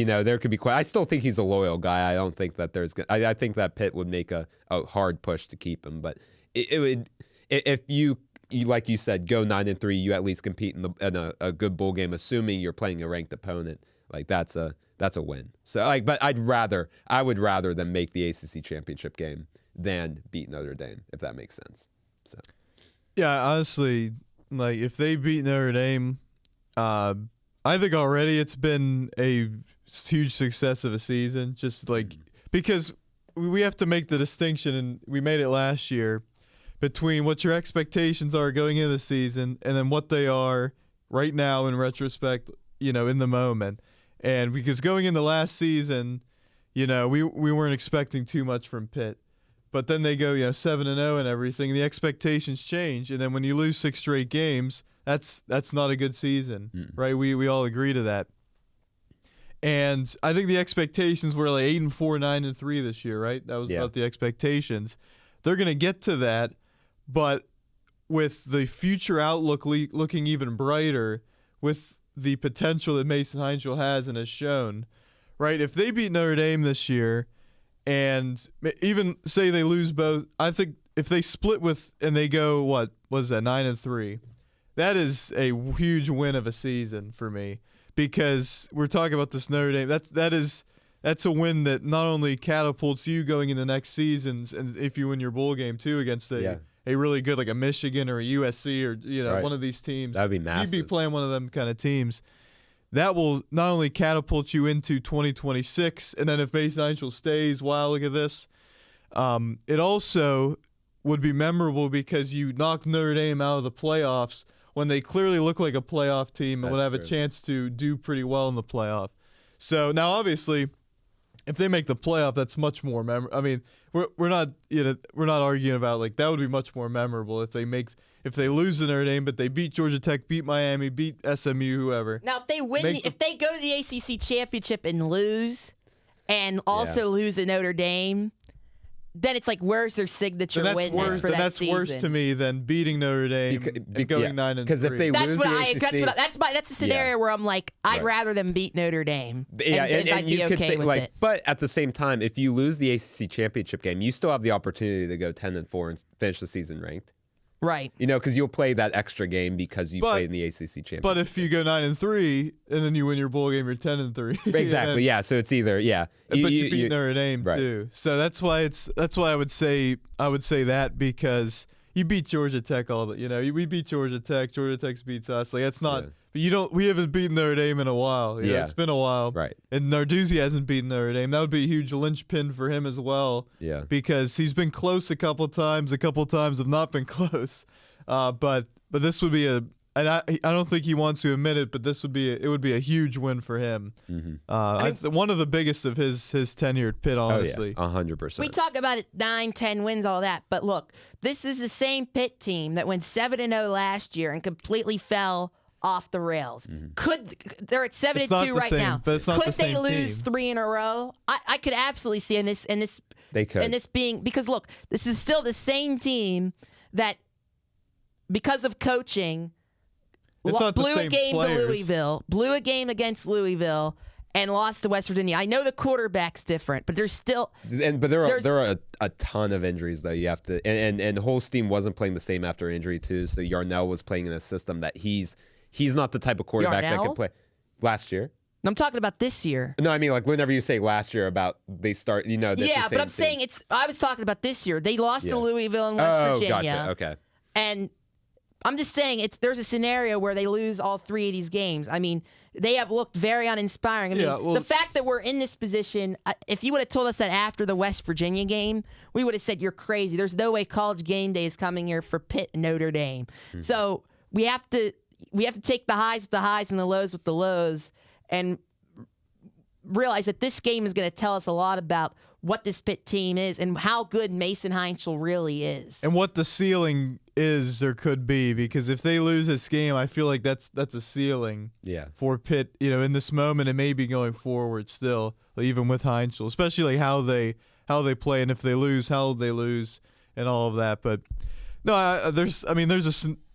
Speaker 3: there could be quite. I still think he's a loyal guy. I don't think that I think that Pitt would make a hard push to keep him, but it would if you like you said go 9-3, you at least compete in a good bowl game, assuming you're playing a ranked opponent. Like that's a win. So but I would rather them make the ACC championship game than beat Notre Dame, if that makes sense. So
Speaker 2: yeah, honestly, like if they beat Notre Dame, I think already it's been a huge success of a season. Just like because we have to make the distinction, and we made it last year, between what your expectations are going into the season and then what they are right now in retrospect, in the moment. And because going into last season, we weren't expecting too much from Pitt. But then they go 7-0 and everything. The expectations change, and then when you lose 6 straight games, that's not a good season, right? We all agree to that. And I think the expectations were like 8-4, 9-3 this year, right? That was about the expectations. They're going to get to that, but with the future outlook looking even brighter, with the potential that Mason Heinschel has and has shown, right? If they beat Notre Dame this year, and even say they lose both, I think if they split and they go, 9-3, that is a huge win of a season for me, because we're talking about this Notre Dame. That's a win that not only catapults you going into next seasons, and if you win your bowl game too against a really good like a Michigan or a USC or one of these teams,
Speaker 3: that'd be massive.
Speaker 2: You'd be playing one of them kind of teams. That will not only catapult you into 2026, and then if Mason Heinschel stays, wow, look at this. It also would be memorable because you knocked Notre Dame out of the playoffs when they clearly look like a playoff team and would have a chance to do pretty well in the playoff. So now, obviously, if they make the playoff, that's much more memorable. I mean, we're not arguing about like that would be much more memorable if they lose to Notre Dame, but they beat Georgia Tech, beat Miami, beat SMU, whoever.
Speaker 1: Now, if they win, if they go to the ACC championship and lose, and also lose to Notre Dame, then it's like, where's their signature win for that season?
Speaker 2: That's worse to me than beating Notre Dame and going 9-3.
Speaker 3: Because if they lose the ACC,
Speaker 1: that's a scenario where I'm like, I'd rather them beat Notre Dame.
Speaker 3: And
Speaker 1: I'd be okay with it.
Speaker 3: But at the same time, if you lose the ACC championship game, you still have the opportunity to go 10-4 and finish the season ranked.
Speaker 1: Right.
Speaker 3: Because you'll play that extra game because you played in the ACC championship.
Speaker 2: But if you go 9-3 and then you win your bowl game, you're 10-3.
Speaker 3: Exactly. So it's either
Speaker 2: but you beat Notre Dame too. So that's why I would say that, because you beat Georgia Tech we beat Georgia Tech. Georgia Tech beats us. Like that's not. But we haven't beaten Notre Dame in a while. It's been a while.
Speaker 3: Right.
Speaker 2: And Narduzzi hasn't beaten Notre Dame. That would be a huge linchpin for him as well.
Speaker 3: Yeah.
Speaker 2: Because he's been close a couple times have not been close. But this would be and I don't think he wants to admit it, but it would be a huge win for him. One of the biggest of his tenure at Pitt, honestly.
Speaker 3: 100%.
Speaker 1: We talk about it 9, 10 wins, all that, but look, this is the same Pitt team that went 7-0 last year and completely fell off the rails. They're at 7-2 right now.
Speaker 2: But it's not
Speaker 1: could
Speaker 2: the same
Speaker 1: they lose
Speaker 2: team.
Speaker 1: 3 in a row? I could absolutely see in this
Speaker 3: they could.
Speaker 1: and this being, because look, this is still the same team that, because of coaching, blew a game against Louisville and lost to West Virginia. I know the quarterback's different, but there's still
Speaker 3: but there are a ton of injuries though. You have to and Holstein wasn't playing the same after injury too. So Yarnell was playing in a system that he's not the type of quarterback that can play. Last year.
Speaker 1: I'm talking about this year.
Speaker 3: No, I mean like whenever you say last year about they start, that's
Speaker 1: but I'm saying I was talking about this year. They lost to Louisville and West Virginia.
Speaker 3: Gotcha. Okay.
Speaker 1: And I'm just saying there's a scenario where they lose all 3 of these games. I mean, they have looked very uninspiring. I mean, the fact that we're in this position, if you would have told us that after the West Virginia game, we would have said, you're crazy. There's no way College Game Day is coming here for Pitt and Notre Dame. So we have to take the highs with the highs and the lows with the lows and realize that this game is going to tell us a lot about what this Pitt team is and how good Mason Heinschel really is.
Speaker 2: And what the ceiling is or could be, because if they lose this game, I feel like that's a ceiling for Pitt, in this moment and maybe going forward still, even with Heinschel, especially like how they play, and if they lose, how they lose and all of that. But no,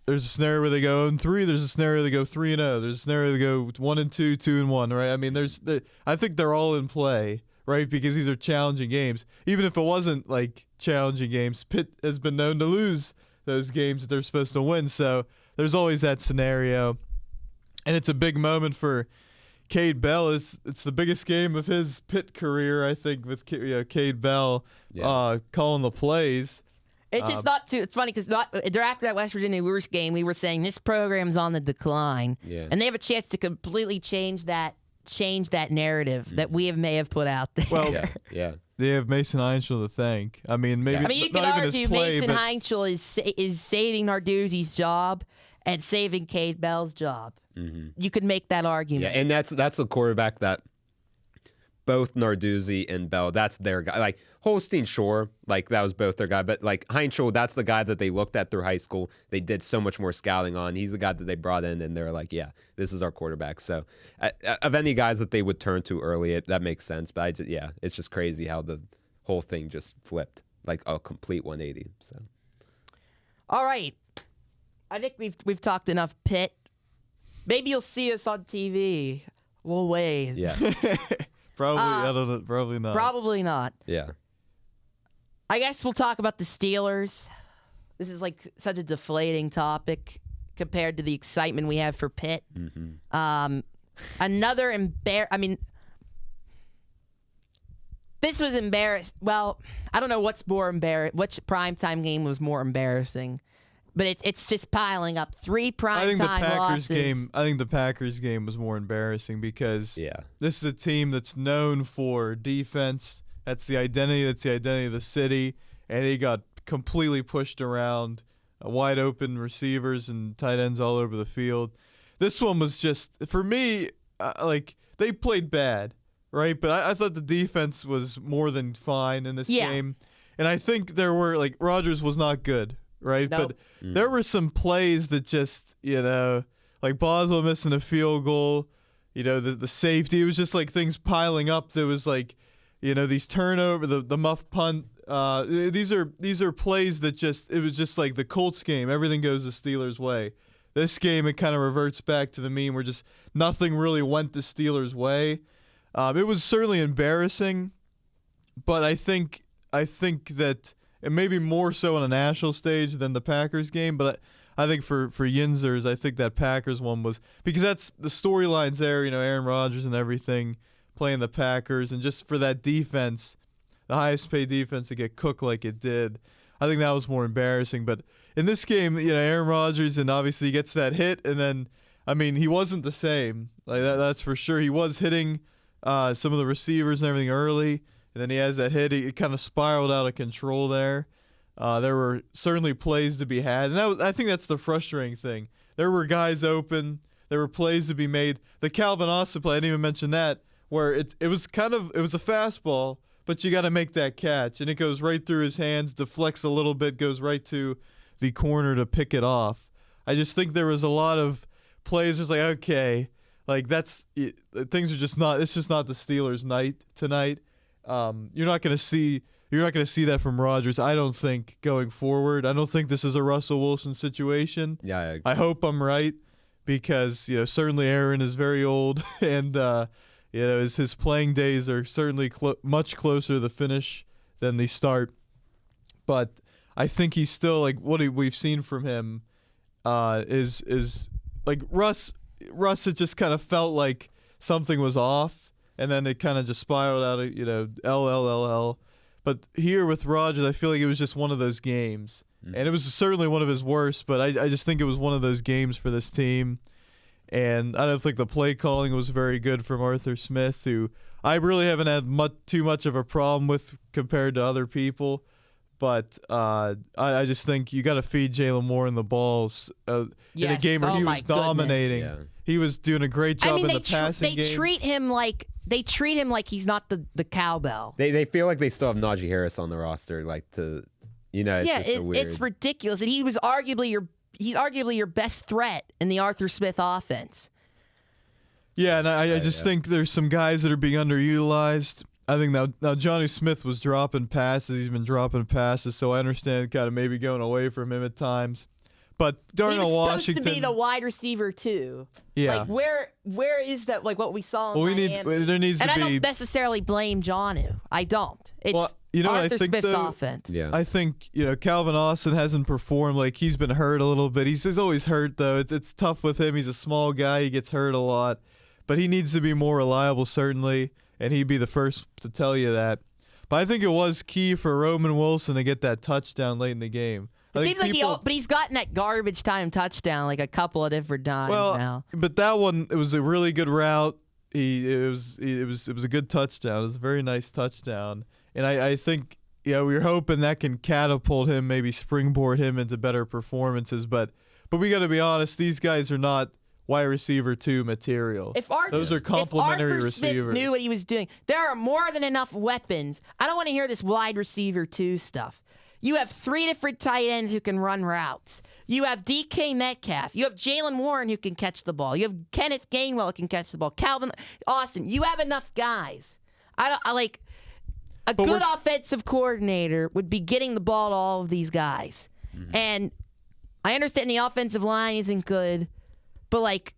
Speaker 2: there's a scenario where they go 0-3. There's a scenario they go 3-0. There's a scenario they go 1-2, 2-1. Right? I mean, I think they're all in play, right? Because these are challenging games. Even if it wasn't like challenging games, Pitt has been known to lose those games that they're supposed to win. So there's always that scenario, and it's a big moment for Cade Bell. It's the biggest game of his Pitt career, I think, with Cade Bell calling the plays.
Speaker 1: It's just not too. It's funny because after that West Virginia Brewers game, we were saying this program's on the decline, and they have a chance to completely change that narrative that we may have put out there.
Speaker 2: Well, they have Mason Heinschel to thank. I mean, maybe.
Speaker 1: I mean, you
Speaker 2: not
Speaker 1: can
Speaker 2: even
Speaker 1: argue
Speaker 2: his play,
Speaker 1: Mason Heinschel is saving Narduzzi's job and saving Cade Bell's job. Mm-hmm. You could make that argument.
Speaker 3: Yeah, and that's the quarterback that both Narduzzi and Bell, that's their guy. Like Holstein, sure, like that was both their guy, but like Heinschel, that's the guy that they looked at through high school. They did so much more scouting on. He's the guy that they brought in, and they're like, yeah, this is our quarterback. So, of any guys that they would turn to early, that makes sense. But it's just crazy how the whole thing just flipped, like a complete 180. So,
Speaker 1: all right, I think we've talked enough Pitt. Maybe you'll see us on TV. We'll wave.
Speaker 3: Yeah.
Speaker 2: Probably, I don't know, probably not.
Speaker 1: Probably not.
Speaker 3: Yeah.
Speaker 1: I guess we'll talk about the Steelers. This is like such a deflating topic compared to the excitement we have for Pitt. Mm-hmm. I mean, this was embarrassing. Well, I don't know what's more embarrassing. Which primetime game was more embarrassing? But it's just piling up. 3 primetime losses.
Speaker 2: I think the Packers game was more embarrassing because this is a team that's known for defense. That's the identity. That's the identity of the city. And he got completely pushed around, wide open receivers and tight ends all over the field. This one was just, for me, like they played bad, right? But I thought the defense was more than fine in this game. And I think there were, like, Rodgers was not good. Right,
Speaker 1: nope.
Speaker 2: But there were some plays that just, like Boswell missing a field goal, the safety. It was just like things piling up. There was like, these turnover, the muff punt. These are plays that it was just like the Colts game. Everything goes the Steelers' way. This game, it kind of reverts back to the mean where just nothing really went the Steelers' way. It was certainly embarrassing, but I think that. And maybe more so on a national stage than the Packers game, but I think for Yinzers, I think that Packers one was because that's the storylines there. Aaron Rodgers and everything playing the Packers, and just for that defense, the highest paid defense to get cooked like it did, I think that was more embarrassing. But in this game, Aaron Rodgers, and obviously he gets that hit, and then he wasn't the same. Like that's for sure. He was hitting some of the receivers and everything early. And then he has that hit. It kind of spiraled out of control there. There were certainly plays to be had. And I think that's the frustrating thing. There were guys open. There were plays to be made. The Calvin Austin play, I didn't even mention that, where it was a fastball, but you got to make that catch. And it goes right through his hands, deflects a little bit, goes right to the corner to pick it off. I just think there was a lot of plays just like, okay, like things are just not, it's just not the Steelers' night tonight. You're not going to see that from Rodgers, I don't think, going forward. I don't think this is a Russell Wilson situation.
Speaker 3: Yeah,
Speaker 2: I hope I'm right because certainly Aaron is very old, and his playing days are certainly much closer to the finish than the start. But I think he's still like what we've seen from him is like Russ. It just kind of felt like something was off. And then it kind of just spiraled out of, LLLL. But here with Rodgers, I feel like it was just one of those games. Mm-hmm. And it was certainly one of his worst, but I just think it was one of those games for this team. And I don't think the play calling was very good from Arthur Smith, who I really haven't had too much of a problem with compared to other people. But I just think you got to feed Jalen Moore in the balls in a game where he was dominating. Yeah. He was doing a great job in the passing game.
Speaker 1: They treat him like he's not the cowbell.
Speaker 3: They feel like they still have Najee Harris on the roster, like to,
Speaker 1: it's ridiculous. And he's arguably your best threat in the Arthur Smith offense.
Speaker 2: Yeah, and I just think there's some guys that are being underutilized. I think now Johnny Smith was dropping passes. He's been dropping passes, so I understand kind of maybe going away from him at times. But Darnell
Speaker 1: he was
Speaker 2: Washington
Speaker 1: supposed to be the wide receiver too.
Speaker 2: Yeah.
Speaker 1: Like where is that? Like what we saw in
Speaker 2: Well,
Speaker 1: Miami?
Speaker 2: there needs
Speaker 1: and
Speaker 2: to
Speaker 1: I
Speaker 2: be.
Speaker 1: don't necessarily blame Jonnu. I don't. It's
Speaker 2: Well, you know what I
Speaker 1: Arthur
Speaker 2: think,
Speaker 1: Smith's
Speaker 2: though?
Speaker 1: offense.
Speaker 3: Yeah.
Speaker 2: I think Calvin Austin hasn't performed. Like he's been hurt a little bit. He's always hurt though. It's tough with him. He's a small guy. He gets hurt a lot, but he needs to be more reliable certainly, and he'd be the first to tell you that. But I think it was key for Roman Wilson to get that touchdown late in the game.
Speaker 1: It seems like but he's gotten that garbage time touchdown like a couple of different times now.
Speaker 2: But that one, it was a really good route. It was a good touchdown. It was a very nice touchdown, and I think we were hoping that can catapult him, maybe springboard him into better performances. But we got to be honest, these guys are not wide receiver 2 material. Those are complementary
Speaker 1: if Arthur
Speaker 2: receivers.
Speaker 1: Smith knew what he was doing, there are more than enough weapons. I don't want to hear this wide receiver 2 stuff. You have 3 different tight ends who can run routes. You have DK Metcalf. You have Jalen Warren who can catch the ball. You have Kenneth Gainwell who can catch the ball. Calvin Austin. You have enough guys. I like a good offensive coordinator would be getting the ball to all of these guys. Mm-hmm. And I understand the offensive line isn't good, but like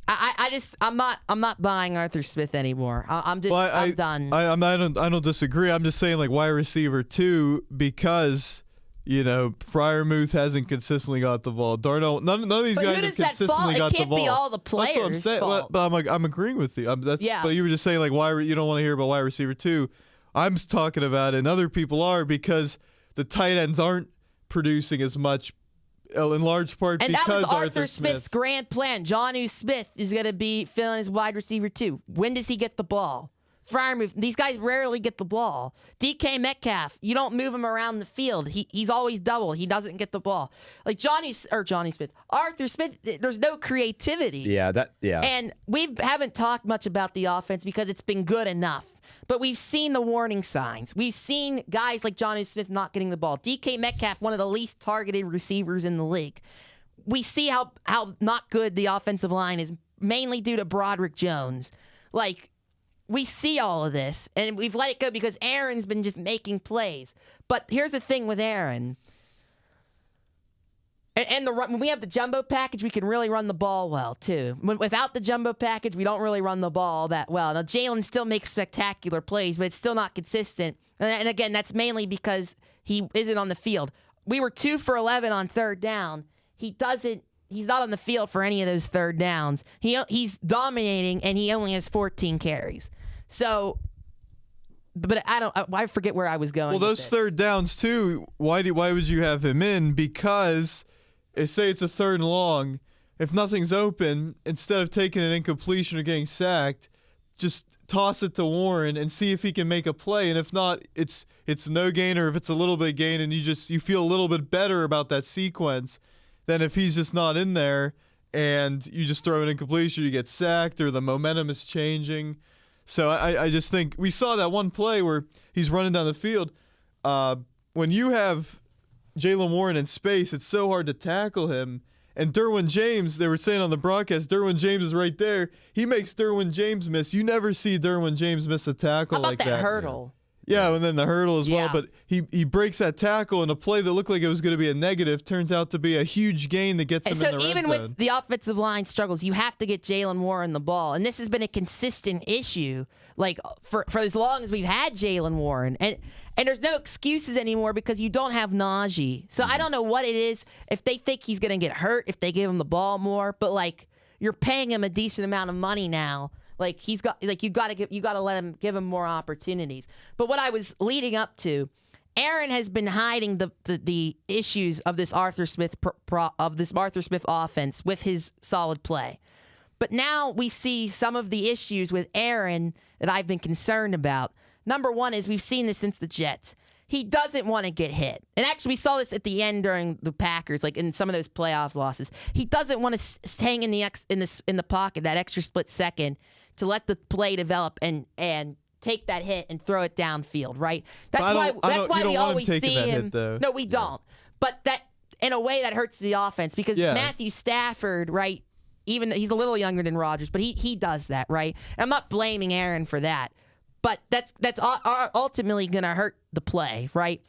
Speaker 1: I'm not buying Arthur Smith anymore. I'm done.
Speaker 2: I don't disagree. I'm just saying like wide receiver 2 because Freiermuth hasn't consistently got the ball. Darnell, none of these guys have consistently got the ball.
Speaker 1: It can't be all the players.
Speaker 2: That's what I'm saying.
Speaker 1: Fault.
Speaker 2: But I'm agreeing with you. But you were just saying like why you don't want to hear about wide receiver 2. I'm talking about it, and other people are because the tight ends aren't producing as much. In large part
Speaker 1: and
Speaker 2: because
Speaker 1: that was
Speaker 2: Arthur
Speaker 1: Smith's grand plan. Jonnu Smith is going to be filling as wide receiver 2. When does he get the ball? Freiermuth. These guys rarely get the ball. DK Metcalf. You don't move him around the field. He's always double. He doesn't get the ball. Like Johnny Smith. Arthur Smith. There's no creativity.
Speaker 3: Yeah.
Speaker 1: And we haven't talked much about the offense because it's been good enough. But we've seen the warning signs. We've seen guys like Jonnu Smith not getting the ball. DK Metcalf, one of the least targeted receivers in the league. We see how not good the offensive line is, mainly due to Broderick Jones. Like, we see all of this, and we've let it go because Aaron's been just making plays. But here's the thing with Aaron. And when we have the jumbo package, we can really run the ball well, too. Without the jumbo package, we don't really run the ball that well. Now, Jalen still makes spectacular plays, but it's still not consistent. And again, that's mainly because he isn't on the field. We were 2 for 11 on third down. He's not on the field for any of those third downs. He's dominating, and he only has 14 carries. So, but I forget where I was going.
Speaker 2: Well, those third downs, too, why would you have him in? Because say it's a 3rd and long. If nothing's open, instead of taking an incompletion or getting sacked, just toss it to Warren and see if he can make a play. And if not, it's no gain, or if it's a little bit gain, and you feel a little bit better about that sequence than if he's just not in there and you just throw an incompletion, you get sacked, or the momentum is changing. So I just think we saw that one play where he's running down the field. When you have Jalen Warren in space, it's so hard to tackle him. And Derwin James, they were saying on the broadcast, Derwin James is right there. He makes Derwin James miss. You never see Derwin James miss a tackle like that.
Speaker 1: How about that hurdle?
Speaker 2: Yeah, and then the hurdle as well. But he breaks that tackle, and a play that looked like it was going to be a negative turns out to be a huge gain that gets him in the red zone. So
Speaker 1: even with the offensive line struggles, you have to get Jalen Warren the ball. And this has been a consistent issue like for as long as we've had Jalen Warren. And there's no excuses anymore because you don't have Najee. So I don't know what it is, if they think he's going to get hurt, if they give him the ball more. But, like, you're paying him a decent amount of money now. Like you got to let him, give him more opportunities. But what I was leading up to, Aaron has been hiding the issues of this Arthur Smith offense with his solid play. But now we see some of the issues with Aaron that I've been concerned about. Number one is we've seen this since the Jets. He doesn't want to get hit. And actually, we saw this at the end during the Packers, like in some of those playoff losses. He doesn't want to hang in the pocket, that extra split second, to let the play develop and take that hit and throw it downfield, right? That's why we always see him. No, we don't. But that, in a way, that hurts the offense because Matthew Stafford, right? Even though he's a little younger than Rodgers, but he does that, right? And I'm not blaming Aaron for that. But that's ultimately going to hurt the play, right?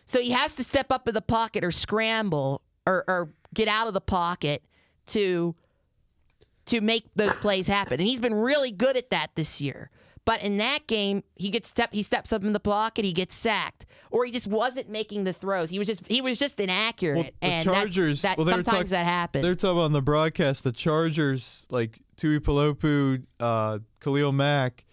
Speaker 1: So he has to step up in the pocket or scramble or get out of the pocket to make those plays happen. And he's been really good at that this year. But in that game, he steps up in the pocket, he gets sacked, or he just wasn't making the throws. He was just inaccurate.
Speaker 2: Well, the
Speaker 1: and
Speaker 2: Chargers,
Speaker 1: sometimes that happens.
Speaker 2: They're talking on the broadcast. The Chargers, like Tui Pelopu, Khalil Mack,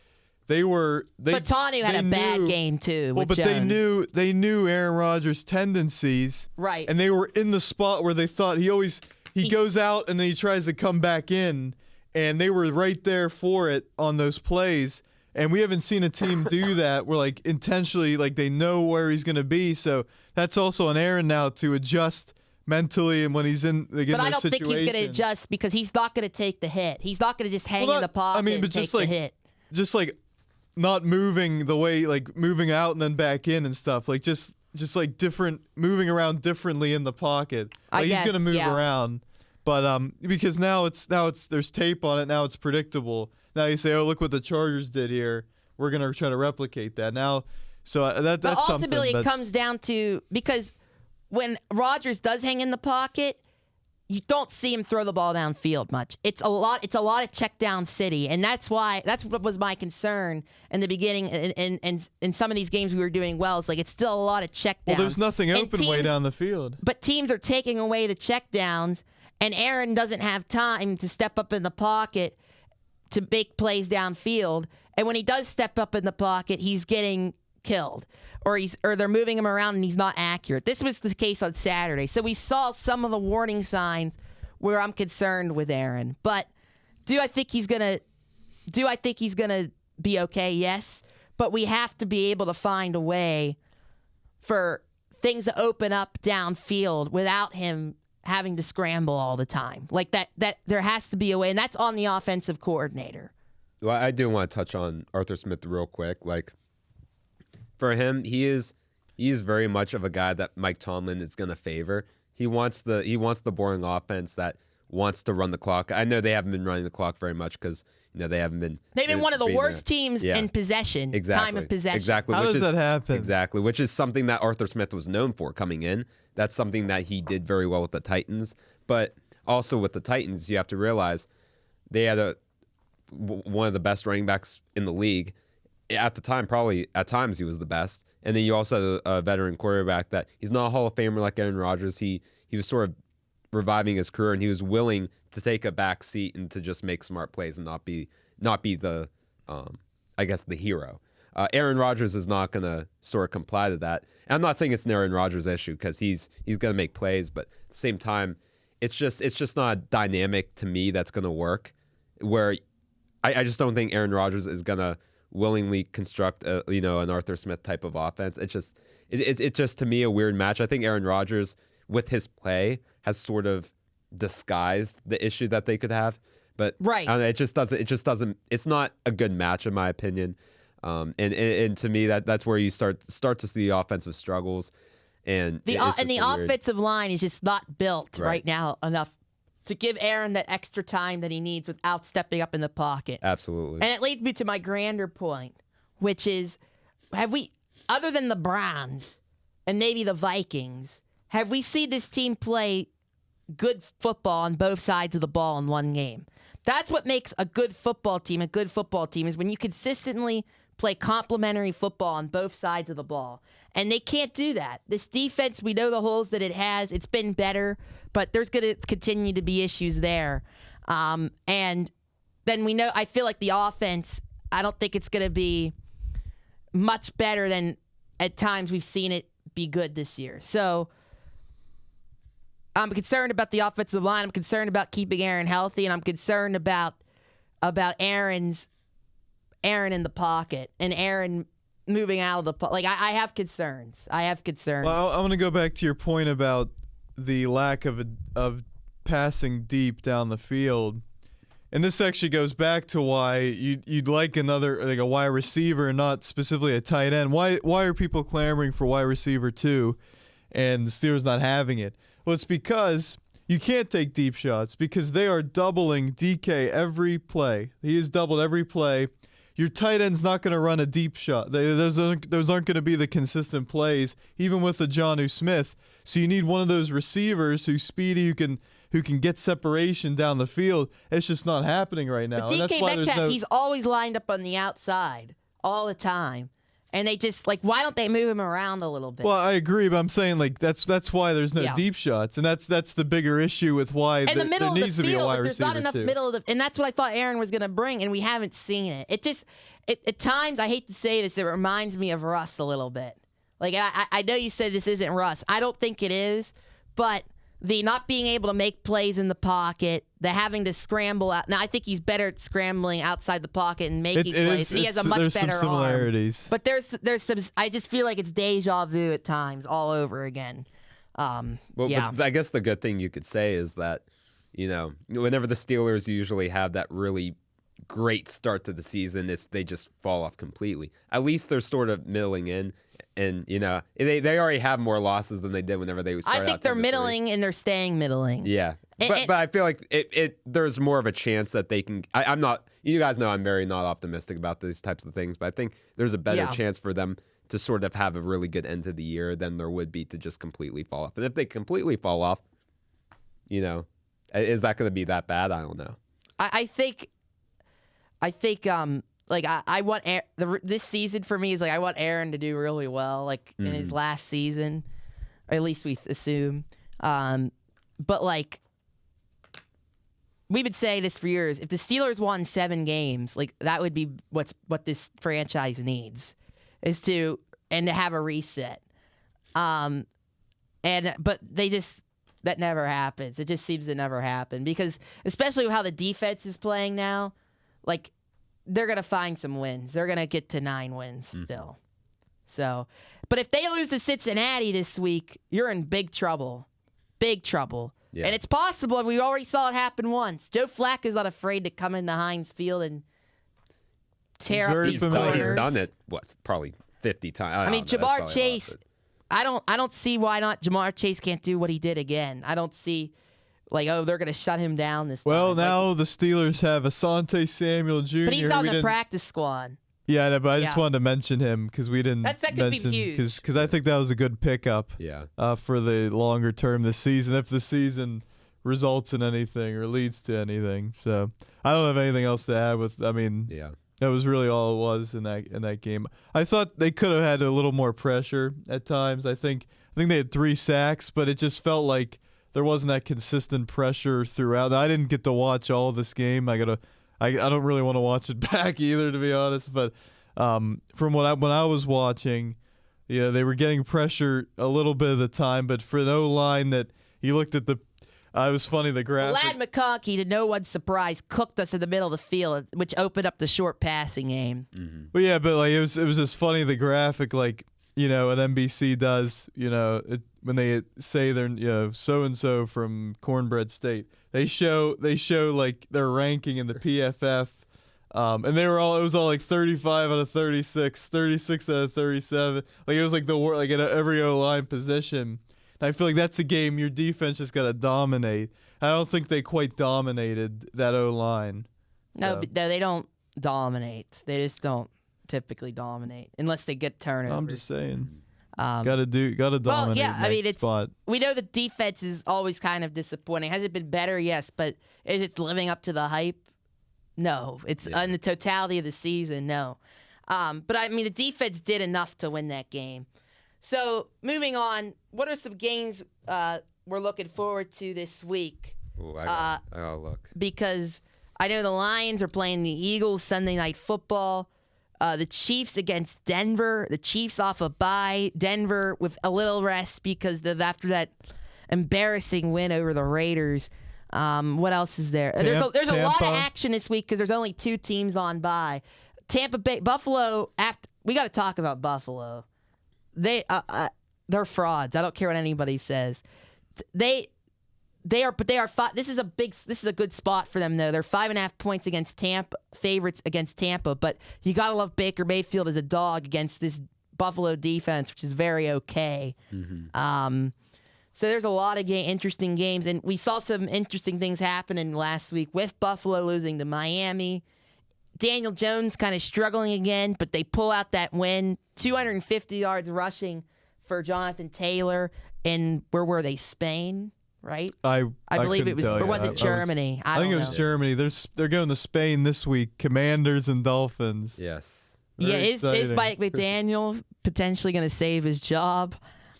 Speaker 1: but Tanu had a bad game too.
Speaker 2: Well, but
Speaker 1: Jones.
Speaker 2: they knew Aaron Rodgers' tendencies,
Speaker 1: right?
Speaker 2: And they were in the spot where they thought he goes out and then he tries to come back in, and they were right there for it on those plays. And we haven't seen a team do that where, like, intentionally, like, they know where he's going to be. So that's also on Aaron now to adjust mentally and when he's in those situations.
Speaker 1: But I don't think he's going to adjust because he's not going to take the hit. He's not going to just hang in the pocket and take the hit.
Speaker 2: Just, like, not moving the way, like, moving out and then back in and stuff. Like, just like, different, moving around differently in the pocket. Like, he's going to move around. But because now it's there's tape on it. Now it's predictable. Now you say, oh, look what the Chargers did here. We're going to try to replicate that. Now, so that's
Speaker 1: but ultimately
Speaker 2: something.
Speaker 1: It comes down to, because when Rodgers does hang in the pocket, you don't see him throw the ball downfield much. It's a lot of check down city, and that's what was my concern in the beginning. And in some of these games we were doing well, it's like it's still a lot of check downs.
Speaker 2: Well, there's nothing open way down the field.
Speaker 1: But teams are taking away the check downs, and Aaron doesn't have time to step up in the pocket to make plays downfield. And when he does step up in the pocket, he's getting killed, or they're moving him around and he's not accurate. This was the case on Saturday. So we saw some of the warning signs where I'm concerned with Aaron. But do I think he's gonna be okay? Yes. But we have to be able to find a way for things to open up downfield without him having to scramble all the time. Like that there has to be a way, and that's on the offensive coordinator.
Speaker 3: Well, I do want to touch on Arthur Smith real quick. Like, for him, he is very much of a guy that Mike Tomlin is going to favor. He wants the boring offense that wants to run the clock. I know they haven't been running the clock very much because they haven't been.
Speaker 1: They've been one of the worst teams in possession.
Speaker 3: Exactly.
Speaker 1: Time of possession.
Speaker 3: Exactly.
Speaker 2: How does that happen?
Speaker 3: Exactly, which is something that Arthur Smith was known for coming in. That's something that he did very well with the Titans. But also with the Titans, you have to realize they had one of the best running backs in the league. At the time, probably at times he was the best. And then you also have a veteran quarterback that he's not a Hall of Famer like Aaron Rodgers. He was sort of reviving his career, and he was willing to take a back seat and to just make smart plays and not be the I guess the hero. Aaron Rodgers is not going to sort of comply to that. And I'm not saying it's an Aaron Rodgers issue because he's going to make plays, but at the same time, it's just not a dynamic to me that's going to work. Where I just don't think Aaron Rodgers is going to willingly construct an Arthur Smith type of offense. It's just to me a weird match. I think Aaron Rodgers with his play has sort of disguised the issue that they could have. But
Speaker 1: right.
Speaker 3: It just doesn't. It's not a good match in my opinion. And to me that's where you start to see the offensive struggles, and the
Speaker 1: offensive line is just not built right now enough to give Aaron that extra time that he needs without stepping up in the pocket.
Speaker 3: Absolutely.
Speaker 1: And it leads me to my grander point, which is, have we, other than the Browns and maybe the Vikings, have we seen this team play good football on both sides of the ball in one game? That's what makes a good football team is when you consistently play complementary football on both sides of the ball. And they can't do that. This defense, we know the holes that it has. It's been better, but there's going to continue to be issues there. And then we know, I feel like the offense, I don't think it's going to be much better than at times we've seen it be good this year. So I'm concerned about the offensive line. I'm concerned about keeping Aaron healthy, and I'm concerned about Aaron in the pocket and Aaron moving out of the pocket. Like, I have concerns.
Speaker 2: Well, I want to go back to your point about the lack of passing deep down the field. And this actually goes back to why you'd like a wide receiver and not specifically a tight end. Why are people clamoring for wide receiver 2 and the Steelers not having it? Well, it's because you can't take deep shots because they are doubling DK every play. He is doubled every play. Your tight end's not going to run a deep shot. Those aren't going to be the consistent plays, even with the Jonnu Smith. So you need one of those receivers who's speedy, who can get separation down the field. It's just not happening right now.
Speaker 1: But DK Metcalf, he's always lined up on the outside all the time. And they just, why don't they move him around a little bit?
Speaker 2: Well, I agree, but I'm saying, that's why there's no deep shots. And that's the bigger issue with why there needs to be a wide receiver,
Speaker 1: there's not enough
Speaker 2: too.
Speaker 1: middle of the, and that's what I thought Aaron was going to bring, and we haven't seen it. It just, at times, I hate to say this, it reminds me of Russ a little bit. I know you said this isn't Russ. I don't think it is, but the not being able to make plays in the pocket, the having to scramble out. Now, I think he's better at scrambling outside the pocket and making plays. He has a much better
Speaker 2: some similarities.
Speaker 1: arm. But there's some. I just feel like it's deja vu at times, all over again.
Speaker 3: But I guess the good thing you could say is that, whenever the Steelers usually have that really great start to the season, they just fall off completely. At least they're sort of middling in. And, they already have more losses than they did whenever they started out.
Speaker 1: I think they're middling and they're staying middling.
Speaker 3: Yeah. But I feel like there's more of a chance that they can. I'm not. You guys know I'm very not optimistic about these types of things, but I think there's a better chance for them to sort of have a really good end to the year than there would be to just completely fall off. And if they completely fall off, is that going to be that bad? I don't know.
Speaker 1: I think I want this season for me is I want Aaron to do really well, in his last season, or at least we assume. But we've been saying this for years. If the Steelers won 7 games, that would be what this franchise needs, is to have a reset. But that never happens. It just seems to never happen because, especially with how the defense is playing now, they're going to find some wins. They're going to get to 9 wins still. So, but if they lose to Cincinnati this week, you're in big trouble. Big trouble. Yeah. And it's possible. We already saw it happen once. Joe Flacco is not afraid to come into Heinz Field and tear up these corners.
Speaker 3: He's done it, probably 50 times.
Speaker 1: I mean, Jamar Chase, I don't see why not Jamar Chase can't do what he did again. I don't see... they're going to shut him down this time.
Speaker 2: Well, now the Steelers have Asante Samuel Jr.
Speaker 1: But he's not on the practice squad.
Speaker 2: Yeah, but I just wanted to mention him because we didn't
Speaker 1: that could be huge.
Speaker 2: Because I think that was a good pickup for the longer term this season, if the season results in anything or leads to anything. So I don't have anything else to add that was really all it was in that game. I thought they could have had a little more pressure at times. I think they had 3 sacks, but it just felt like there wasn't that consistent pressure throughout. I didn't get to watch all of this game. I don't really want to watch it back either, to be honest. But from when I was watching, they were getting pressure a little bit of the time. But for no line that you looked at it was funny, the graphic.
Speaker 1: Pat McAfee, to no one's surprise, cooked us in the middle of the field, which opened up the short passing game.
Speaker 2: Mm-hmm. But yeah, but it was just funny, the graphic, what NBC does, when they say they're so and so from Cornbread State, they show their ranking in the PFF, and it was all 35 out of 36, 36 out of 37. It was at every O-line position. And I feel like that's a game your defense just got to dominate. I don't think they quite dominated that O-line.
Speaker 1: No, they don't dominate. They just don't typically dominate unless they get turnovers.
Speaker 2: I'm just saying. Gotta dominate.
Speaker 1: Well, yeah, I mean,
Speaker 2: spot.
Speaker 1: We know the defense is always kind of disappointing. Has it been better? Yes, but is it living up to the hype? No. It's on the totality of the season, no. But I mean, the defense did enough to win that game. So moving on, what are some games we're looking forward to this week?
Speaker 3: Ooh, I gotta look.
Speaker 1: Because I know the Lions are playing the Eagles Sunday Night Football. The Chiefs against Denver. The Chiefs off a bye. Denver with a little rest because after that embarrassing win over the Raiders. What else is there? There's a lot of action this week because there's only 2 teams on bye. Tampa Bay, Buffalo. We got to talk about Buffalo. They're frauds. I don't care what anybody says. They are. This is a good spot for them though. They're 5.5 points against Tampa, favorites against Tampa. But you gotta love Baker Mayfield as a dog against this Buffalo defense, which is very okay. Mm-hmm. So there's a lot of interesting games, and we saw some interesting things happening last week with Buffalo losing to Miami. Daniel Jones kind of struggling again, but they pull out that win. 250 yards rushing for Jonathan Taylor. in, where were they? Spain, right?
Speaker 2: I
Speaker 1: believe it was,
Speaker 2: couldn't tell
Speaker 1: or
Speaker 2: you.
Speaker 1: was it Germany?
Speaker 2: I think it was Germany. They're going to Spain this week. Commanders and Dolphins.
Speaker 3: Yes.
Speaker 2: Very
Speaker 1: Is Mike McDaniel potentially going to save his job?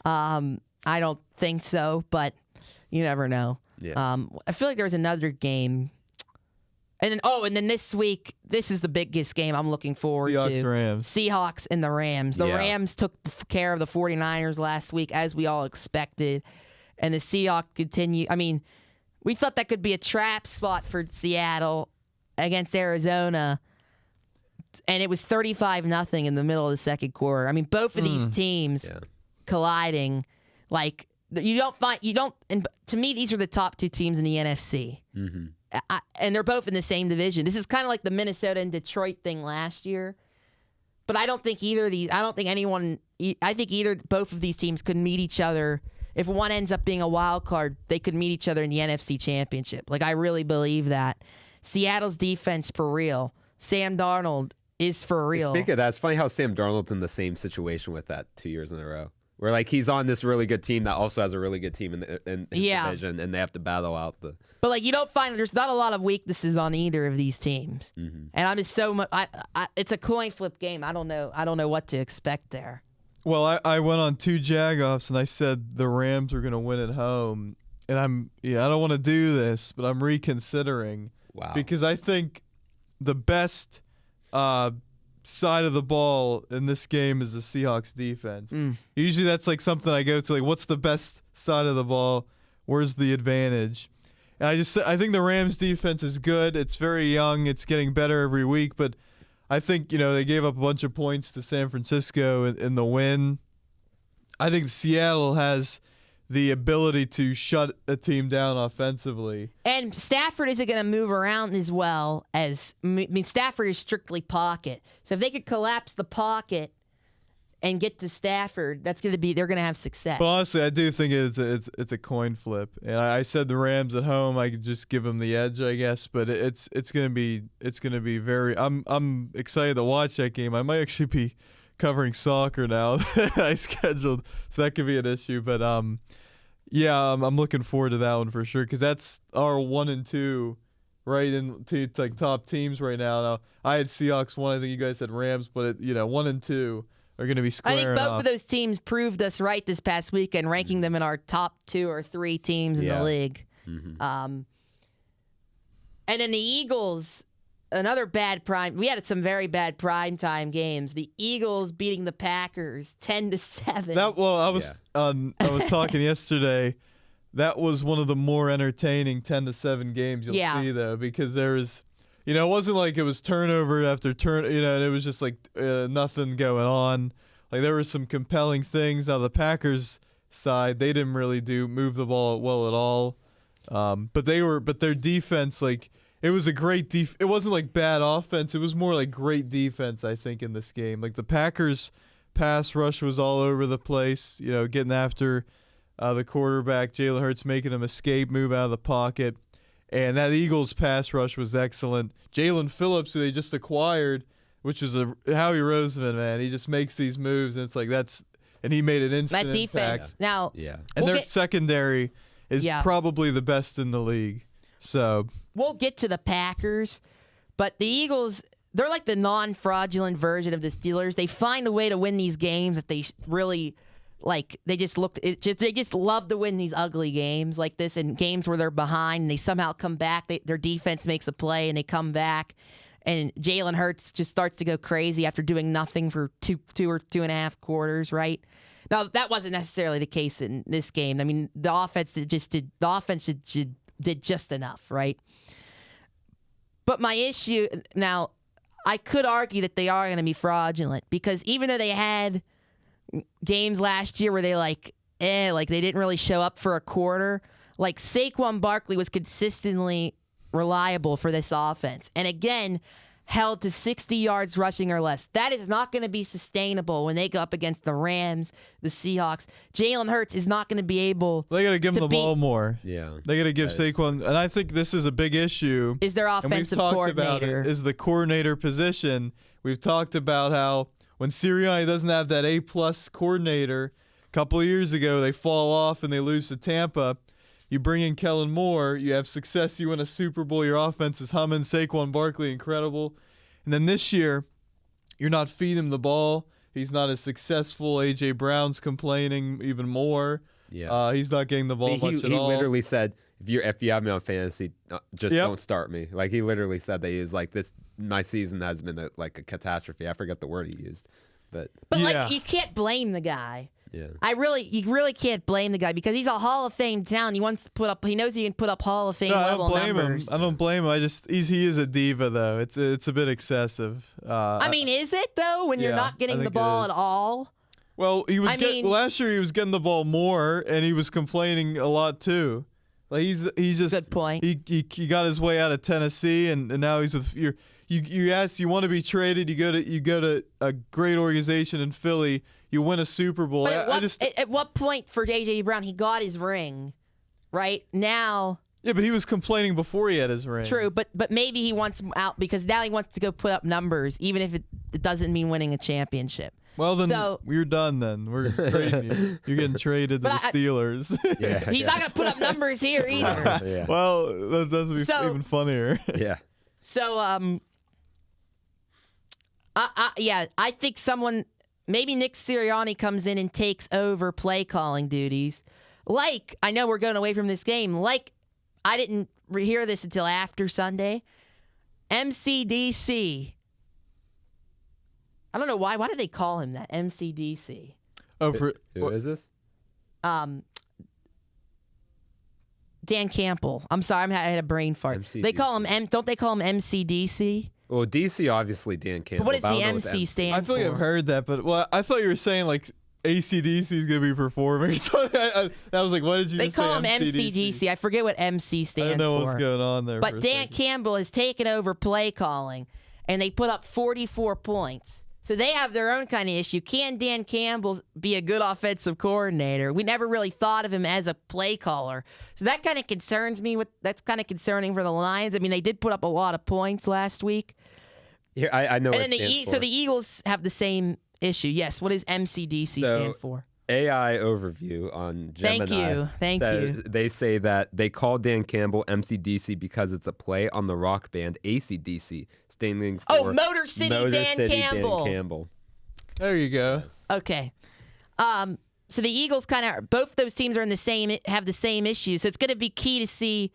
Speaker 1: I don't think so, but you never know.
Speaker 3: Yeah.
Speaker 1: I feel like there was another game. And then this week, this is the biggest game I'm looking forward to.
Speaker 2: Seahawks-Rams.
Speaker 1: Seahawks and the Rams. The Rams took care of the 49ers last week, as we all expected. And the Seahawks continue. I mean, we thought that could be a trap spot for Seattle against Arizona. And it was 35-0 in the middle of the second quarter. I mean, both of these teams colliding. Like, and to me, these are the top two teams in the NFC.
Speaker 3: Mm-hmm.
Speaker 1: And they're both in the same division. This is kind of like the Minnesota and Detroit thing last year. But I don't think both of these teams could meet each other. If one ends up being a wild card, they could meet each other in the NFC Championship. Like, I really believe that. Seattle's defense for real. Sam Darnold is for real.
Speaker 3: Speaking of that, it's funny how Sam Darnold's in the same situation with that 2 years in a row. Where, like, he's on this really good team that also has a really good team in the division, and they have to battle out the...
Speaker 1: But, like, you don't find... There's not a lot of weaknesses on either of these teams.
Speaker 3: Mm-hmm.
Speaker 1: And I'm just so much... it's a coin flip game. I don't know what to expect there.
Speaker 2: Well, I went on 2 jagoffs, and I said the Rams are going to win at home. And I don't want to do this, but I'm reconsidering.
Speaker 3: Wow.
Speaker 2: Because I think the best... side of the ball in this game is the Seahawks defense. Usually that's like something I go to, like, what's the best side of the ball? Where's the advantage? And I think the Rams defense is good. It's very young. It's getting better every week, but I think, they gave up a bunch of points to San Francisco in the win. I think Seattle has the ability to shut a team down offensively.
Speaker 1: And Stafford isn't going to move around as well as... Stafford is strictly pocket. So if they could collapse the pocket and get to Stafford, they're going to have success.
Speaker 2: But honestly, I do think it's a coin flip. And I said the Rams at home, I could just give them the edge, I guess. But it's going to be very... I'm excited to watch that game. I might actually be covering soccer now. I scheduled, so that could be an issue. But yeah, I'm looking forward to that one for sure, because that's our 1 and 2 right into like top teams right now. Now I had Seahawks 1. I think you guys had Rams, but 1 and 2 are going to be squaring
Speaker 1: I think both
Speaker 2: off.
Speaker 1: of those teams proved us right this past weekend, ranking them in our top 2 or 3 teams in the league.
Speaker 3: Mm-hmm.
Speaker 1: And then the Eagles. Another bad prime. We had some very bad primetime games. The Eagles beating the Packers 10-7.
Speaker 2: I was talking yesterday. That was one of the more entertaining 10-7 games you'll see, though, because there was, it wasn't like it was turnover after turn. It was just like nothing going on. Like, there were some compelling things. Now the Packers side, they didn't really move the ball well at all. But their defense, like. It was a great it wasn't like bad offense. It was more like great defense, I think, in this game. Like, the Packers' pass rush was all over the place, getting after the quarterback, Jalen Hurts, making him escape, move out of the pocket. And that Eagles' pass rush was excellent. Jalen Phillips, who they just acquired, which was a Howie Roseman, man. He just makes these moves, and it's like and he made an instant
Speaker 1: that defense.
Speaker 2: impact.
Speaker 1: Now,
Speaker 2: and their secondary is probably the best in the league. So
Speaker 1: we'll get to the Packers, but the Eagles, they're like the non-fraudulent version of the Steelers. They find a way to win these games that they really like. They just love to win these ugly games like this, and games where they're behind and they somehow come back. Their defense makes a play and they come back, and Jalen Hurts just starts to go crazy after doing nothing for two or 2.5 quarters. Right now, that wasn't necessarily the case in this game. I mean, the offense did just enough, right? But my issue now, I could argue that they are going to be fraudulent, because even though they had games last year where they they didn't really show up for a quarter, like Saquon Barkley was consistently reliable for this offense. And again, held to 60 yards rushing or less. That is not going to be sustainable when they go up against the Rams, the Seahawks. Jalen Hurts is not going to be able.
Speaker 2: They got to give him the ball more.
Speaker 3: Yeah,
Speaker 2: they got to give Saquon, and I think this is a big issue.
Speaker 1: Is their offensive coordinator?
Speaker 2: Is the coordinator position? We've talked about how when Sirianni doesn't have that A+ coordinator, couple of years ago, they fall off and they lose to Tampa. You bring in Kellen Moore, you have success, you win a Super Bowl, your offense is humming, Saquon Barkley, incredible. And then this year, you're not feeding him the ball. He's not as successful. A.J. Brown's complaining even more.
Speaker 3: Yeah.
Speaker 2: He's not getting the ball much at all.
Speaker 3: He literally said, if you have me on fantasy, just don't start me. Like, he literally said that he was like, my season has been a catastrophe. I forget the word he used. But
Speaker 1: like, you can't blame the guy.
Speaker 3: Yeah.
Speaker 1: You really can't blame the guy because he's a Hall of Fame talent. He knows he can put up Hall of Fame level numbers.
Speaker 2: I don't blame him. He is a diva though. It's a bit excessive.
Speaker 1: I mean, is it though when you're not getting the ball at all?
Speaker 2: Well, last year he was getting the ball more and he was complaining a lot too. Like he's just
Speaker 1: good point.
Speaker 2: He got his way out of Tennessee and now he's with you want to be traded, you go to a great organization in Philly. You win a Super Bowl.
Speaker 1: But at what point for J.J. Brown, he got his ring, right? Now...
Speaker 2: Yeah, but he was complaining before he had his ring.
Speaker 1: True, but maybe he wants him out because now he wants to go put up numbers, even if it doesn't mean winning a championship.
Speaker 2: Well, then we're done then. We're trading you. You're getting traded to the Steelers.
Speaker 1: He's not going to put up numbers here either.
Speaker 2: Yeah. Well, that doesn't be even funnier.
Speaker 3: Yeah.
Speaker 1: So, I think maybe Nick Sirianni comes in and takes over play calling duties. Like, I know we're going away from this game. Like, I didn't hear this until after Sunday. MCDC. I don't know why. Why do they call him that? MCDC.
Speaker 2: Oh,
Speaker 3: who is this?
Speaker 1: Dan Campbell. I'm sorry, I had a brain fart.
Speaker 3: MCDC.
Speaker 1: They call him don't they call him MCDC?
Speaker 3: Well, DC obviously Dan Campbell.
Speaker 1: But what does the MC stand for?
Speaker 2: I feel like I've heard that, but I thought you were saying like AC/DC is going to be performing. I was like, what did you say?
Speaker 1: They call him MCDC. I forget what MC stands for.
Speaker 2: I don't know what's going on there.
Speaker 1: But Dan Campbell has taken over play calling, and they put up 44 points. So they have their own kind of issue. Can Dan Campbell be a good offensive coordinator? We never really thought of him as a play caller. So that kind of concerns me. That's kind of concerning for the Lions. I mean, they did put up a lot of points last week.
Speaker 3: Here, I know.
Speaker 1: And then so the Eagles have the same issue. Yes. What does MCDC stand for?
Speaker 3: AI overview on Gemini.
Speaker 1: Thank you.
Speaker 3: They say that they call Dan Campbell MCDC because it's a play on the rock band AC/DC, standing for
Speaker 1: Motor City Dan Campbell.
Speaker 2: There you go.
Speaker 3: Yes.
Speaker 1: Okay. So the Eagles both those teams are have the same issue. So it's going to be key to see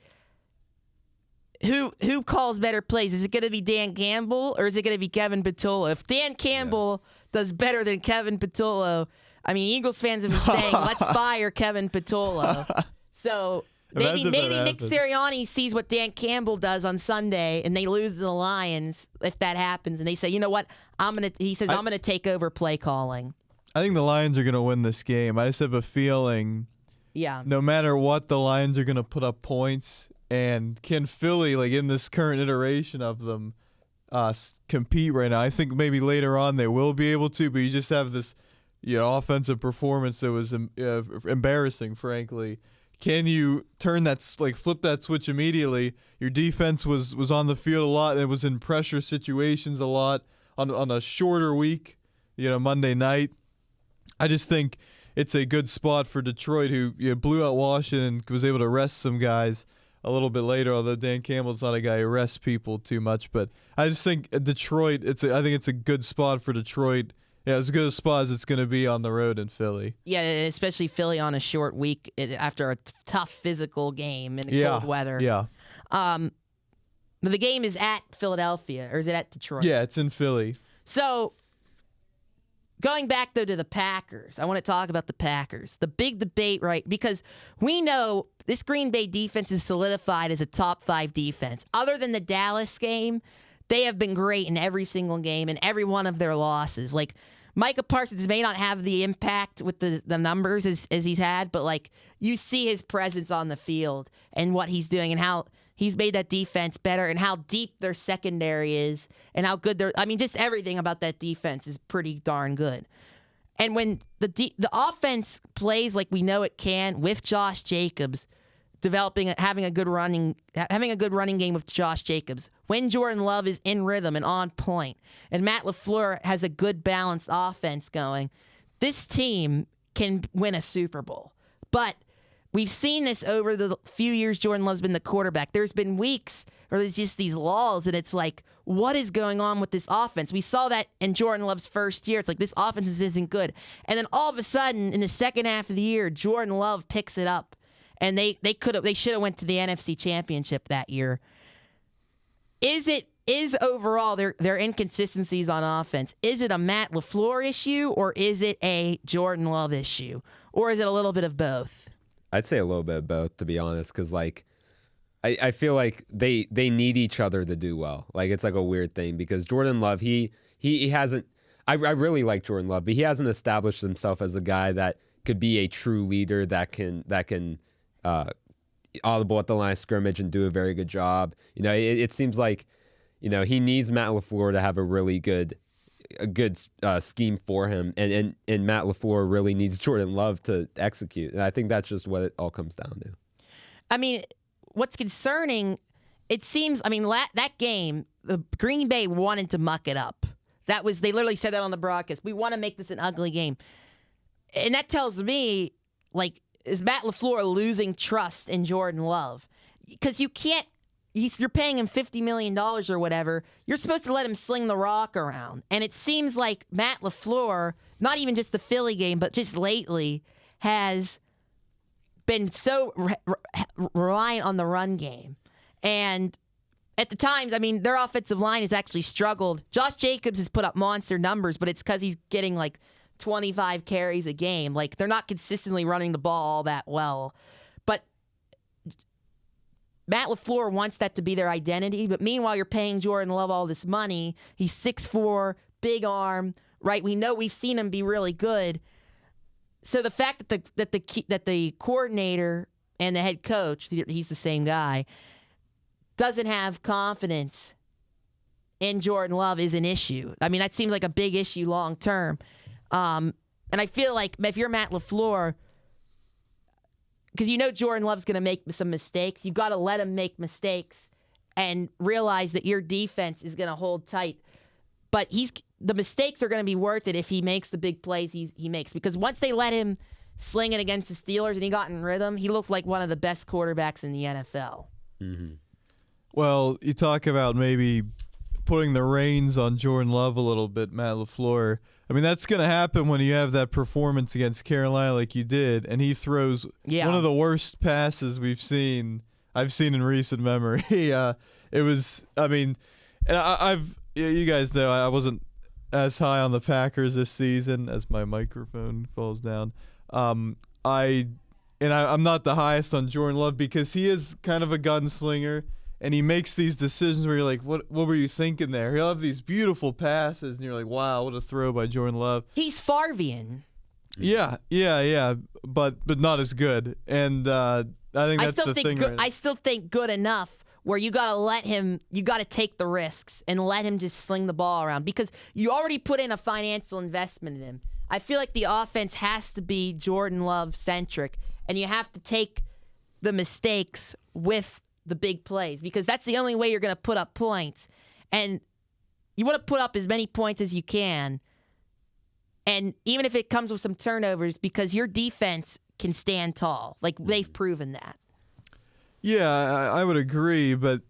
Speaker 1: who calls better plays. Is it going to be Dan Campbell or is it going to be Kevin Patullo? If Dan Campbell does better than Kevin Patullo, I mean, Eagles fans have been saying, let's fire Kevin Patullo. So maybe Nick Sirianni sees what Dan Campbell does on Sunday and they lose to the Lions if that happens. And they say, you know what? I'm going to take over play calling.
Speaker 2: I think the Lions are going to win this game. I just have a feeling no matter what, the Lions are going to put up points. And can Philly, like in this current iteration of them, compete right now? I think maybe later on they will be able to, but you just have this offensive performance that was embarrassing, frankly. Can you flip that switch immediately? Your defense was on the field a lot. And it was in pressure situations a lot on a shorter week, Monday night. I just think it's a good spot for Detroit, who blew out Washington, was able to rest some guys a little bit later, although Dan Campbell's not a guy who rests people too much. But I just think Detroit, I think it's a good spot for Detroit. Yeah, as good a spot as it's going to be on the road in Philly. Yeah,
Speaker 1: especially Philly on a short week after a tough physical game in cold weather.
Speaker 2: Yeah.
Speaker 1: The game is at Philadelphia, or is it at Detroit?
Speaker 2: Yeah, it's in Philly.
Speaker 1: So, going back, though, to the Packers, I want to talk about the Packers. The big debate, right? Because we know this Green Bay defense is solidified as a top 5 defense. Other than the Dallas game, they have been great in every single game and every one of their losses. Like, Micah Parsons may not have the impact with the numbers as he's had, but, you see his presence on the field and what he's doing and how he's made that defense better and how deep their secondary is and how good just everything about that defense is pretty darn good. And when the offense plays like we know it can with Josh Jacobs, having a good running game with Josh Jacobs, when Jordan Love is in rhythm and on point, and Matt LaFleur has a good balanced offense going, this team can win a Super Bowl. But we've seen this over the few years Jordan Love's been the quarterback. There's been weeks where there's just these lulls, and it's like, what is going on with this offense? We saw that in Jordan Love's first year. It's like, this offense isn't good. And then all of a sudden, in the second half of the year, Jordan Love picks it up. And they should have went to the NFC Championship that year. Is overall their inconsistencies on offense, is it a Matt LaFleur issue, or is it a Jordan Love issue? Or is it a little bit of both?
Speaker 3: I'd say a little bit of both, to be honest, because like I feel like they need each other to do well. Like, it's like a weird thing, because Jordan Love, he hasn't. I really like Jordan Love, but he hasn't established himself as a guy that could be a true leader that can audible at the line of scrimmage and do a very good job. You know, it seems like, you know, he needs Matt LaFleur to have a good scheme for him, and Matt LaFleur really needs Jordan Love to execute. And I think that's just what it all comes down to.
Speaker 1: I mean, what's concerning, it seems, I mean, that game, the Green Bay wanted to muck it up. They literally said that on the broadcast. We want to make this an ugly game. And that tells me, like, is Matt LaFleur losing trust in Jordan Love? Because you can't, you're paying him $50 million or whatever. You're supposed to let him sling the rock around. And it seems like Matt LaFleur, not even just the Philly game, but just lately, has been so reliant on the run game. And at the times, I mean, their offensive line has actually struggled. Josh Jacobs has put up monster numbers, but it's because he's getting like 25 carries a game. Like, they're not consistently running the ball all that well. But Matt LaFleur wants that to be their identity. But meanwhile, you're paying Jordan Love all this money. He's 6'4", big arm, right? We've seen him be really good. So the fact that the coordinator and the head coach, he's the same guy, doesn't have confidence in Jordan Love is an issue. I mean, that seems like a big issue long term. And I feel like if you're Matt LaFleur, because you know Jordan Love's going to make some mistakes, you got to let him make mistakes and realize that your defense is going to hold tight. But the mistakes are going to be worth it if he makes the big plays he makes. Because once they let him sling it against the Steelers and he got in rhythm, he looked like one of the best quarterbacks in the NFL.
Speaker 3: Mm-hmm.
Speaker 2: Well, you talk about maybe putting the reins on Jordan Love a little bit, Matt LaFleur. I mean, that's going to happen when you have that performance against Carolina like you did, and he throws one of the worst passes I've seen in recent memory. It was, I mean, and you guys know I wasn't as high on the Packers this season as my microphone falls down. I'm not the highest on Jordan Love because he is kind of a gunslinger. And he makes these decisions where you're like, what were you thinking there? He'll have these beautiful passes, and you're like, wow, what a throw by Jordan Love.
Speaker 1: He's Favrean.
Speaker 2: Yeah, but not as good. And I think that's the thing.
Speaker 1: I still think good enough where you got to take the risks and let him just sling the ball around because you already put in a financial investment in him. I feel like the offense has to be Jordan Love-centric, and you have to take the mistakes with the big plays because that's the only way you're going to put up points. And you want to put up as many points as you can. And even if it comes with some turnovers because your defense can stand tall. Like they've proven that.
Speaker 2: Yeah, I would agree. But,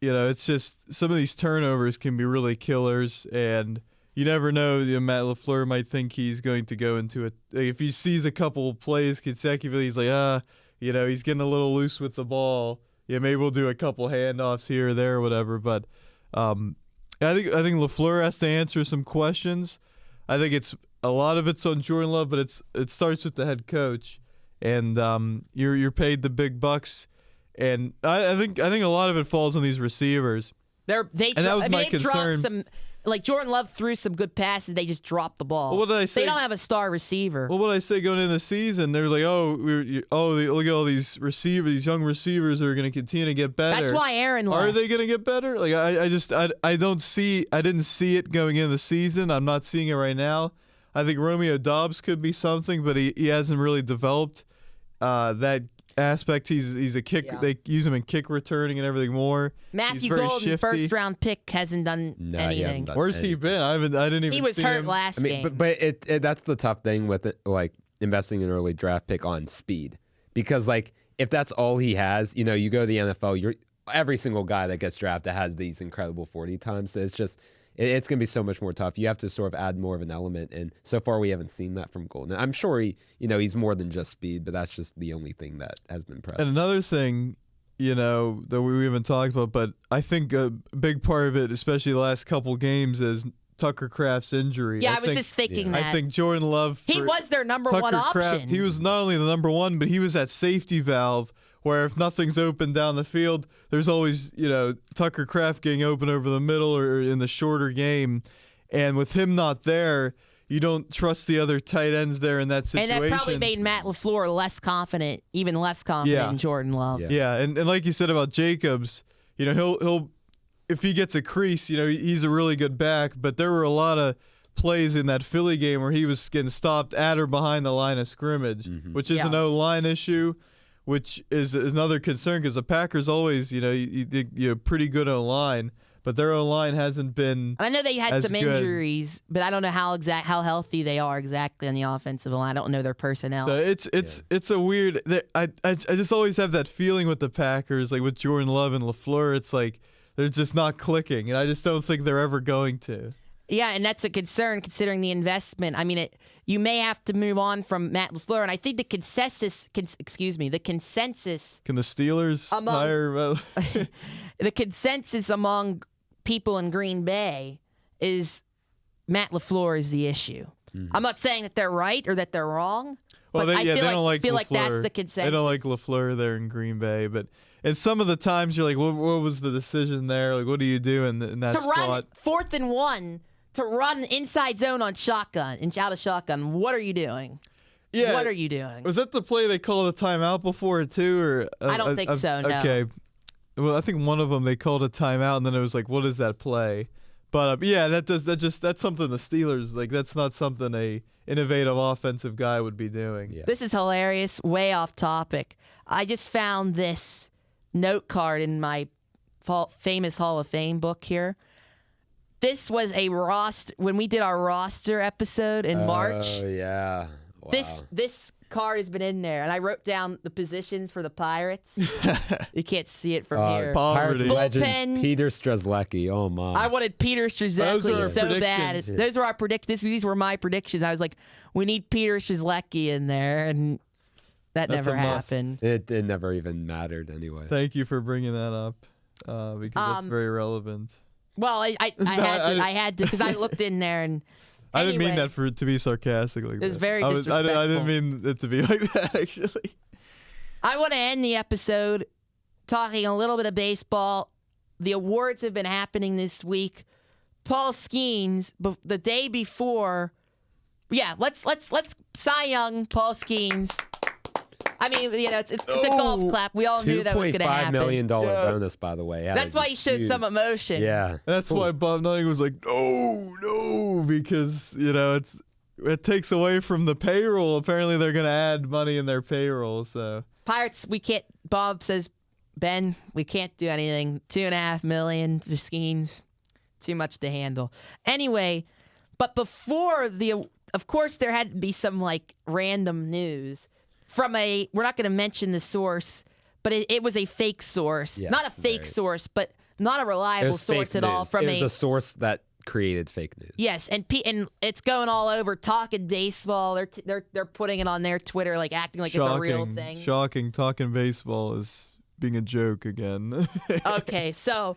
Speaker 2: you know, it's just some of these turnovers can be really killers. And you never know. Matt LaFleur might think he's going to go into it. If he sees a couple plays consecutively, he's like, he's getting a little loose with the ball. Yeah, maybe we'll do a couple handoffs here or there or whatever. But I think LaFleur has to answer some questions. I think a lot of it's on Jordan Love, but it starts with the head coach, and you're paid the big bucks, and I think a lot of it falls on these receivers. That was my concern. Like Jordan Love threw some good passes, they just dropped the ball. Well, what did I say?
Speaker 1: They don't have a star receiver.
Speaker 2: Well, what did I say going into the season? They're like, look at all these receivers, these young receivers are going to continue to get better.
Speaker 1: That's why Aaron left.
Speaker 2: Are they going to get better? Like I didn't see it going into the season. I'm not seeing it right now. I think Romeo Doubs could be something, but he hasn't really developed that aspect. He's a kick. Yeah. They use him in kick returning and everything more.
Speaker 1: Matthew Golden, first round pick, hasn't done anything.
Speaker 2: Where's he been? I didn't even.
Speaker 1: He was
Speaker 2: see
Speaker 1: hurt
Speaker 2: him.
Speaker 1: last game.
Speaker 3: But that's the tough thing with it. Like investing an early draft pick on speed, because like if that's all he has, you know, you go to the NFL, every single guy that gets drafted has these incredible 40 times. So it's just it's going to be so much more tough. You have to sort of add more of an element, and so far we haven't seen that from Golden. I'm sure he's more than just speed, but that's just the only thing that has been present.
Speaker 2: And another thing, you know, that we haven't talked about, but I think a big part of it, especially the last couple games, is Tucker Kraft's injury.
Speaker 1: Yeah, I was just thinking that.
Speaker 2: I think Jordan Love.
Speaker 1: He was their number one option.
Speaker 2: Kraft, he was not only the number one, but he was that safety valve where if nothing's open down the field, there's always, you know, Tucker Kraft getting open over the middle or in the shorter game. And with him not there, you don't trust the other tight ends there in that situation.
Speaker 1: And that probably made Matt LaFleur less confident, even less confident in Jordan Love.
Speaker 2: Yeah, and like you said about Jacobs, you know, he'll if he gets a crease, you know, he's a really good back. But there were a lot of plays in that Philly game where he was getting stopped at or behind the line of scrimmage, which is an O-line issue, which is another concern because the Packers always, you know, you're pretty good O-line, but their O-line hasn't been.
Speaker 1: I know they had some
Speaker 2: good.
Speaker 1: injuries, but I don't know how healthy they are exactly on the offensive line. I don't know their personnel.
Speaker 2: So it's a weird. I just always have that feeling with the Packers, like with Jordan Love and LaFleur. It's like they're just not clicking, and I just don't think they're ever going to.
Speaker 1: Yeah, and that's a concern considering the investment. I mean, you may have to move on from Matt LaFleur, and I think the consensus. Can the Steelers
Speaker 2: hire?
Speaker 1: The consensus among people in Green Bay is Matt LaFleur is the issue. I'm not saying that they're right or that they're wrong.
Speaker 2: Well,
Speaker 1: but
Speaker 2: they don't like
Speaker 1: feel
Speaker 2: LaFleur.
Speaker 1: like that's the consensus.
Speaker 2: They don't like LaFleur there in Green Bay, but and some of the times you're like, what was the decision there? Like, what do you do in that spot?
Speaker 1: Run 4th and 1. To run inside zone on shotgun, out of shotgun, what are you doing?
Speaker 2: Yeah.
Speaker 1: What are you doing?
Speaker 2: Was that the play they called a timeout before too? Or
Speaker 1: I don't think so, no.
Speaker 2: Okay. Well, I think one of them they called a timeout, and then it was like, what is that play? But yeah, that's something the Steelers, like, that's not something a innovative offensive guy would be doing.
Speaker 3: Yeah.
Speaker 1: This is hilarious, way off topic. I just found this note card in my famous Hall of Fame book here. This was a roster when we did our roster episode in March.
Speaker 3: Oh yeah. Wow.
Speaker 1: This card has been in there, and I wrote down the positions for the Pirates. You can't see it from here.
Speaker 2: Poverty.
Speaker 3: Pirates legend
Speaker 1: Bullpen.
Speaker 3: Peter Strzelecki. Oh my.
Speaker 1: I wanted Peter Strzelecki so bad.
Speaker 2: predictions.
Speaker 1: Those were our predictions. These were my predictions. I was like, we need Peter Strzelecki in there, and that
Speaker 2: That's
Speaker 1: never
Speaker 2: a must.
Speaker 1: happened.
Speaker 3: It never even mattered anyway.
Speaker 2: Thank you for bringing that up because that's very relevant.
Speaker 1: Well, I had to because I looked in there and.
Speaker 2: I didn't mean
Speaker 1: anyway,
Speaker 2: that to be sarcastic like that.
Speaker 1: It was very
Speaker 2: I
Speaker 1: disrespectful.
Speaker 2: didn't mean it to be like that, actually.
Speaker 1: I want to end the episode talking a little bit of baseball. The awards have been happening this week. Paul Skenes, the day before. Yeah, let's Cy Young, Paul Skenes. I mean, you know, it's a golf clap. We all knew that was going to happen.
Speaker 3: $2.5 million bonus, by the way.
Speaker 1: That's why he showed some emotion.
Speaker 3: Yeah.
Speaker 2: That's why Bob Nutting was like, no, because, you know, it takes away from the payroll. Apparently, they're going to add money in their payroll. So
Speaker 1: Pirates, we can't. Bob says, Ben, we can't do anything. $2.5 million for Skenes, too much to handle. Anyway, but before of course, there had to be some like random news. We're not going to mention the source, but it was a fake source.
Speaker 3: Yes,
Speaker 1: not a fake source, but not a reliable source at all.
Speaker 3: It was a source that created fake news.
Speaker 1: Yes, and it's going all over. Talking baseball, they're putting it on their Twitter, like acting like it's a real thing.
Speaker 2: Shocking. Talking baseball is being a joke again.
Speaker 1: Okay, so,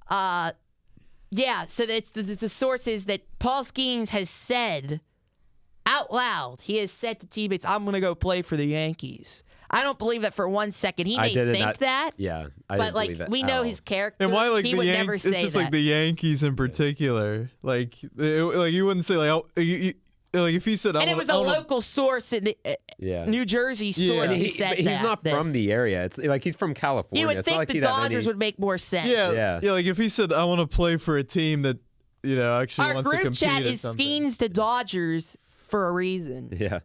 Speaker 1: yeah, so it's the source is that Paul Skenes has said. Out loud, he has said to teammates, I'm going to go play for the Yankees. I don't believe that for 1 second. He may think that.
Speaker 3: Yeah, I
Speaker 1: but
Speaker 3: didn't believe that
Speaker 1: we
Speaker 3: at
Speaker 1: know
Speaker 3: all.
Speaker 1: his character.
Speaker 2: And why, like,
Speaker 1: he
Speaker 2: the
Speaker 1: would
Speaker 2: Yankees?
Speaker 1: never
Speaker 2: It's
Speaker 1: say
Speaker 2: just
Speaker 1: that.
Speaker 2: like the Yankees in particular. Like you wouldn't say like if he said.
Speaker 1: And it was a local source in the New Jersey source who said
Speaker 3: he's not from the area. It's like he's from California.
Speaker 1: You would
Speaker 3: it's
Speaker 1: think
Speaker 3: not like
Speaker 1: the
Speaker 3: he'd have
Speaker 1: Dodgers
Speaker 3: any...
Speaker 1: would make more sense.
Speaker 2: Yeah. Like if he said, "I want to play for a team that actually
Speaker 1: Our
Speaker 2: wants to
Speaker 1: group
Speaker 2: compete."
Speaker 1: chat
Speaker 2: or
Speaker 1: is
Speaker 2: something.
Speaker 1: Skenes to Dodgers for a reason.
Speaker 3: Yeah.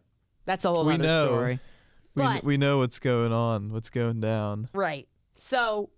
Speaker 1: That's a whole
Speaker 2: We
Speaker 1: other
Speaker 2: know.
Speaker 1: story. But,
Speaker 2: We know what's going on, what's going down.
Speaker 1: Right. So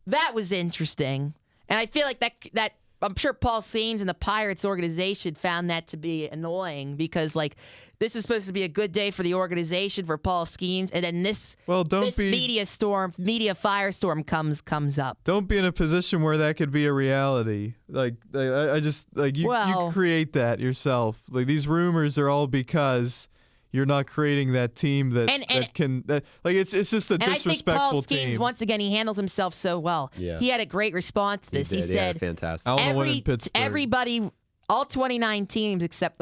Speaker 1: that was interesting, and I feel like that I'm sure Paul Skenes and the Pirates organization found that to be annoying because like this is supposed to be a good day for the organization for Paul Skenes, and then this media firestorm comes up.
Speaker 2: Don't be in a position where that could be a reality. Like I just like you create that yourself. Like these rumors are all because you're not creating that team that it's just a disrespectful team.
Speaker 1: And I think Paul Skenes, once again, he handles himself so well.
Speaker 3: Yeah.
Speaker 1: He had a great response to this. He said,
Speaker 3: fantastic.
Speaker 1: Everybody, all 29 teams expect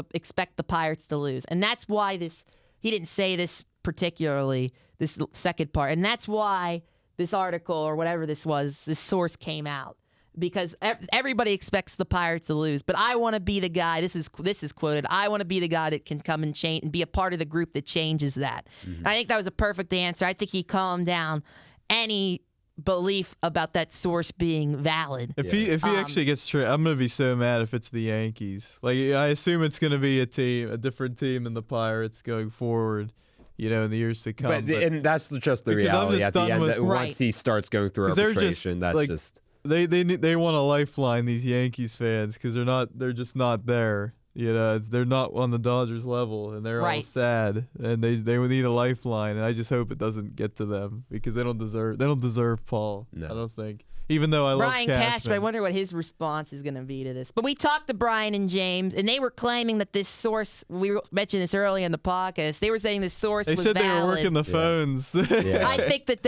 Speaker 1: the Pirates to lose. And that's why he didn't say this particularly, this second part. And that's why this article or whatever this source came out. Because everybody expects the Pirates to lose, but I want to be the guy. This is quoted. I want to be the guy that can come and change and be a part of the group that changes that. Mm-hmm. I think that was a perfect answer. I think he calmed down any belief about that source being valid.
Speaker 2: If he actually gets traded, I'm gonna be so mad if it's the Yankees. Like I assume it's gonna be a different team than the Pirates going forward. In the years to come.
Speaker 3: And that's just the reality at the end. Once he starts going through arbitration, that's just.
Speaker 2: They want a lifeline, these Yankees fans, because they're just not there. They're not on the Dodgers level, and they're all sad, and they need a lifeline. And I just hope it doesn't get to them because they don't deserve Paul.
Speaker 3: No.
Speaker 2: I don't think. Even though I love
Speaker 1: Brian Cashman. I wonder what his response is going to be to this. But we talked to Brian and James, and they were claiming that this source, we mentioned this early in the podcast, they were saying this source was valid.
Speaker 2: They said they were working the phones.
Speaker 3: Yeah.
Speaker 1: I think that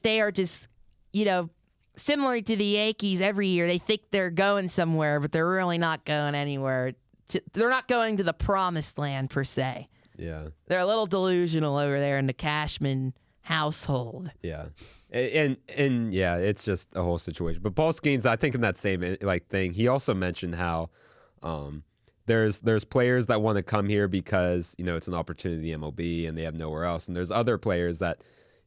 Speaker 1: they are just, similar to the Yankees every year. They think they're going somewhere, but they're really not going anywhere. They're not going to the promised land, per se.
Speaker 3: Yeah. They're
Speaker 1: a little delusional over there in the Cashman household.
Speaker 3: Yeah. And yeah, it's just a whole situation. But Paul Skenes, I think in that same thing, he also mentioned how there's players that want to come here because, it's an opportunity in the MLB and they have nowhere else. And there's other players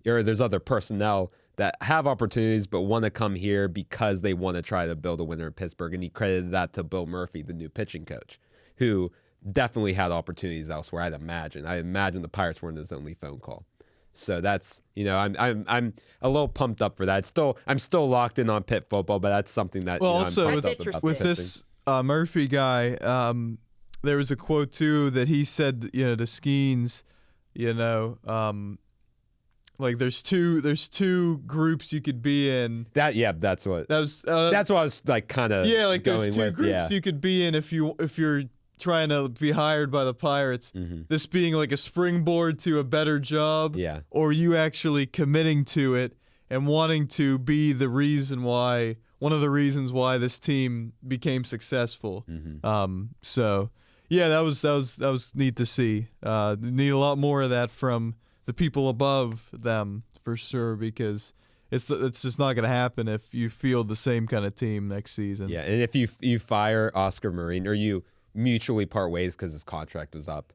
Speaker 3: there's other personnel that have opportunities but want to come here because they want to try to build a winner in Pittsburgh. And he credited that to Bill Murphy, the new pitching coach, who definitely had opportunities elsewhere. I imagine the Pirates weren't his only phone call. So that's, I'm a little pumped up for that. I'm still locked in on Pitt football, but that's something that
Speaker 2: also with this Murphy guy, there was a quote too that he said, to Skenes, like there's two groups you could be in.
Speaker 3: That's what I was like kind of
Speaker 2: like
Speaker 3: going
Speaker 2: there's two groups you could be in if you're trying to be hired by the Pirates. Mm-hmm. This being like a springboard to a better job, or you actually committing to it and wanting to be one of the reasons why this team became successful. Mm-hmm. So yeah, that was neat to see. Need a lot more of that from the people above them for sure, because it's just not going to happen if you field the same kind of team next season.
Speaker 3: Yeah, and if you fire Oscar Marin or you mutually part ways because his contract was up,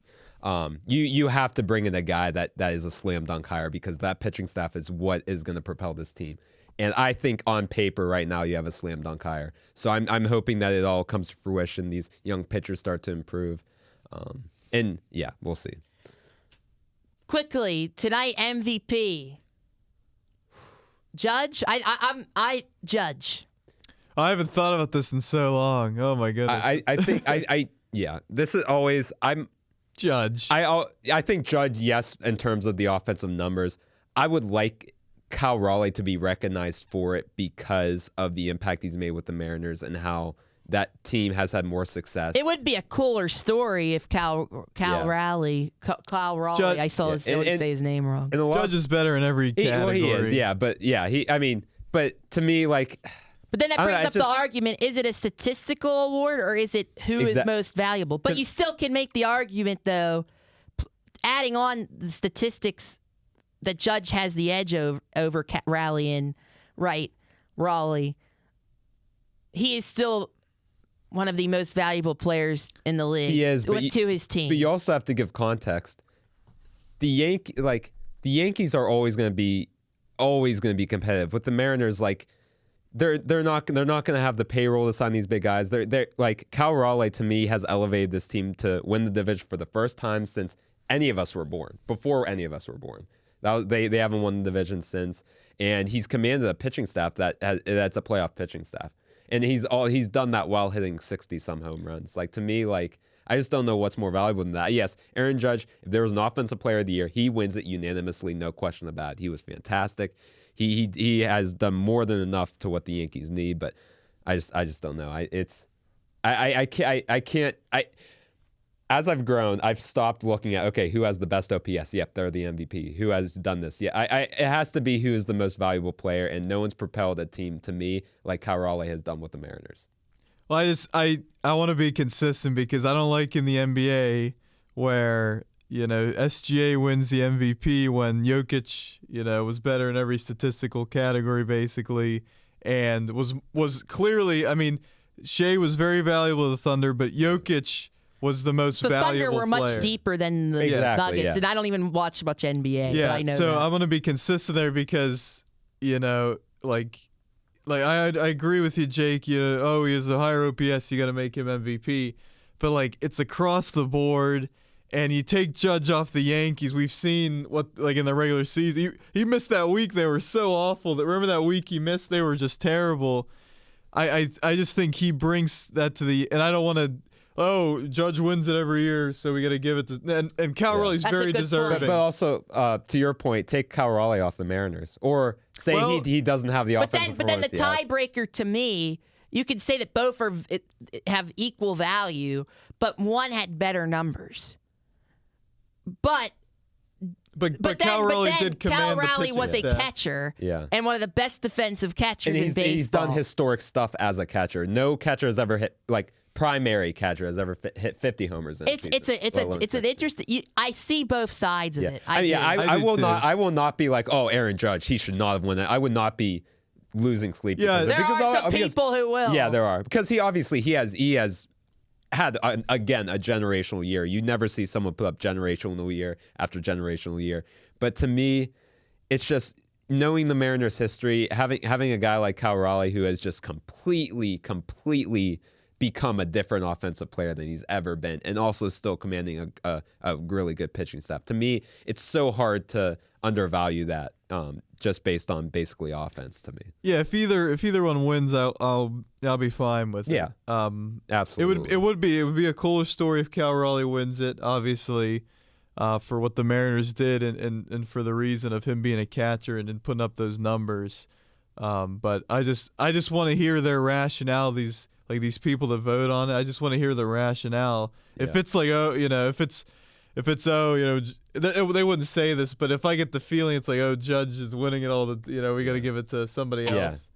Speaker 3: you have to bring in a guy that is a slam dunk hire, because that pitching staff is what is going to propel this team. And I think on paper right now you have a slam dunk hire. So I'm hoping that it all comes to fruition. These young pitchers start to improve, and yeah, we'll see.
Speaker 1: Quickly, tonight MVP. Judge? I Judge.
Speaker 2: I haven't thought about this in so long. Oh my goodness.
Speaker 3: I think yeah. This is always
Speaker 2: Judge.
Speaker 3: I think Judge, yes, in terms of the offensive numbers. I would like Cal Raleigh to be recognized for it because of the impact he's made with the Mariners and how that team has had more success.
Speaker 1: It would be a cooler story if Cal Raleigh, Judge, I still say his name wrong.
Speaker 2: Judge is better in every category.
Speaker 3: He is, but to me, like.
Speaker 1: But then that brings up the argument: is it a statistical award or is it who is most valuable? But you still can make the argument, though, adding on the statistics, that Judge has the edge over Raleigh and Raleigh. He is still one of the most valuable players in the league.
Speaker 3: He is,
Speaker 1: to his team.
Speaker 3: But you also have to give context. The Yankees are always going to be competitive. With the Mariners, they're not going to have the payroll to sign these big guys. They're like Cal Raleigh, to me, has elevated this team to win the division for the first time since any of us were born. Before any of us were born, they haven't won the division since, and he's commanded a pitching staff that's a playoff pitching staff. and he's done that while hitting 60-some home runs. Like, to me, like, I just don't know what's more valuable than that. Yes, Aaron Judge, if there was an offensive player of the year, he wins it unanimously, no question about it. He was fantastic. He has done more than enough to what the Yankees need, but I just don't know. I can't. As I've grown, I've stopped looking at, okay, who has the best OPS? Yep, they're the MVP. Who has done this? Yeah, it has to be who is the most valuable player, and no one's propelled a team to me like Cal Raleigh has done with the Mariners.
Speaker 2: Well, I want to be consistent because I don't like in the NBA where, SGA wins the MVP when Jokic, was better in every statistical category basically, and was clearly, I mean, Shea was very valuable to the Thunder, but Jokic was the most valuable player.
Speaker 1: The Thunder were much deeper than the Nuggets, and I don't even watch much NBA.
Speaker 2: Yeah,
Speaker 1: but I know
Speaker 2: so
Speaker 1: that.
Speaker 2: I'm going to be consistent there because, like I agree with you, Jake. He has a higher OPS, you got to make him MVP. But, like, it's across the board, and you take Judge off the Yankees. We've seen what, like, in the regular season. He missed that week. They were so awful. Remember that week he missed? They were just terrible. I just think he brings that to the – and I don't want to – Judge wins it every year, so we got to give it to – and Cal Raleigh's very deserving.
Speaker 3: But also, to your point, take Cal Raleigh off the Mariners. Or say he doesn't have the offensive
Speaker 1: But then the tiebreaker to me, you could say that both have equal value, but one had better numbers. But
Speaker 2: Cal Raleigh did command
Speaker 1: Cal Raleigh was a catcher and one of the best defensive catchers in baseball.
Speaker 3: He's done historic stuff as a catcher. No catcher has ever hit, like, primary catcher has ever hit 50 homers in
Speaker 1: it's an interesting. I see both sides of it.
Speaker 3: I will not be like, Aaron Judge, he should not have won it. I would not be losing sleep.
Speaker 1: There are some people who will.
Speaker 3: Yeah, there are, because he has had a generational year. You never see someone put up generational year after generational year. But to me, it's just knowing the Mariners' history, having a guy like Cal Raleigh who has just completely become a different offensive player than he's ever been, and also still commanding a really good pitching staff. To me, it's so hard to undervalue that just based on basically offense. To me,
Speaker 2: yeah. If either one wins, I'll be fine with it.
Speaker 3: Yeah, absolutely.
Speaker 2: It would be a cooler story if Cal Raleigh wins it. Obviously, for what the Mariners did and for the reason of him being a catcher and putting up those numbers. But I just want to hear their rationale. These people that vote on it, I just want to hear the rationale. If it's like, they wouldn't say this, but if I get the feeling it's like, Judge is winning it all, we got to give it to somebody else.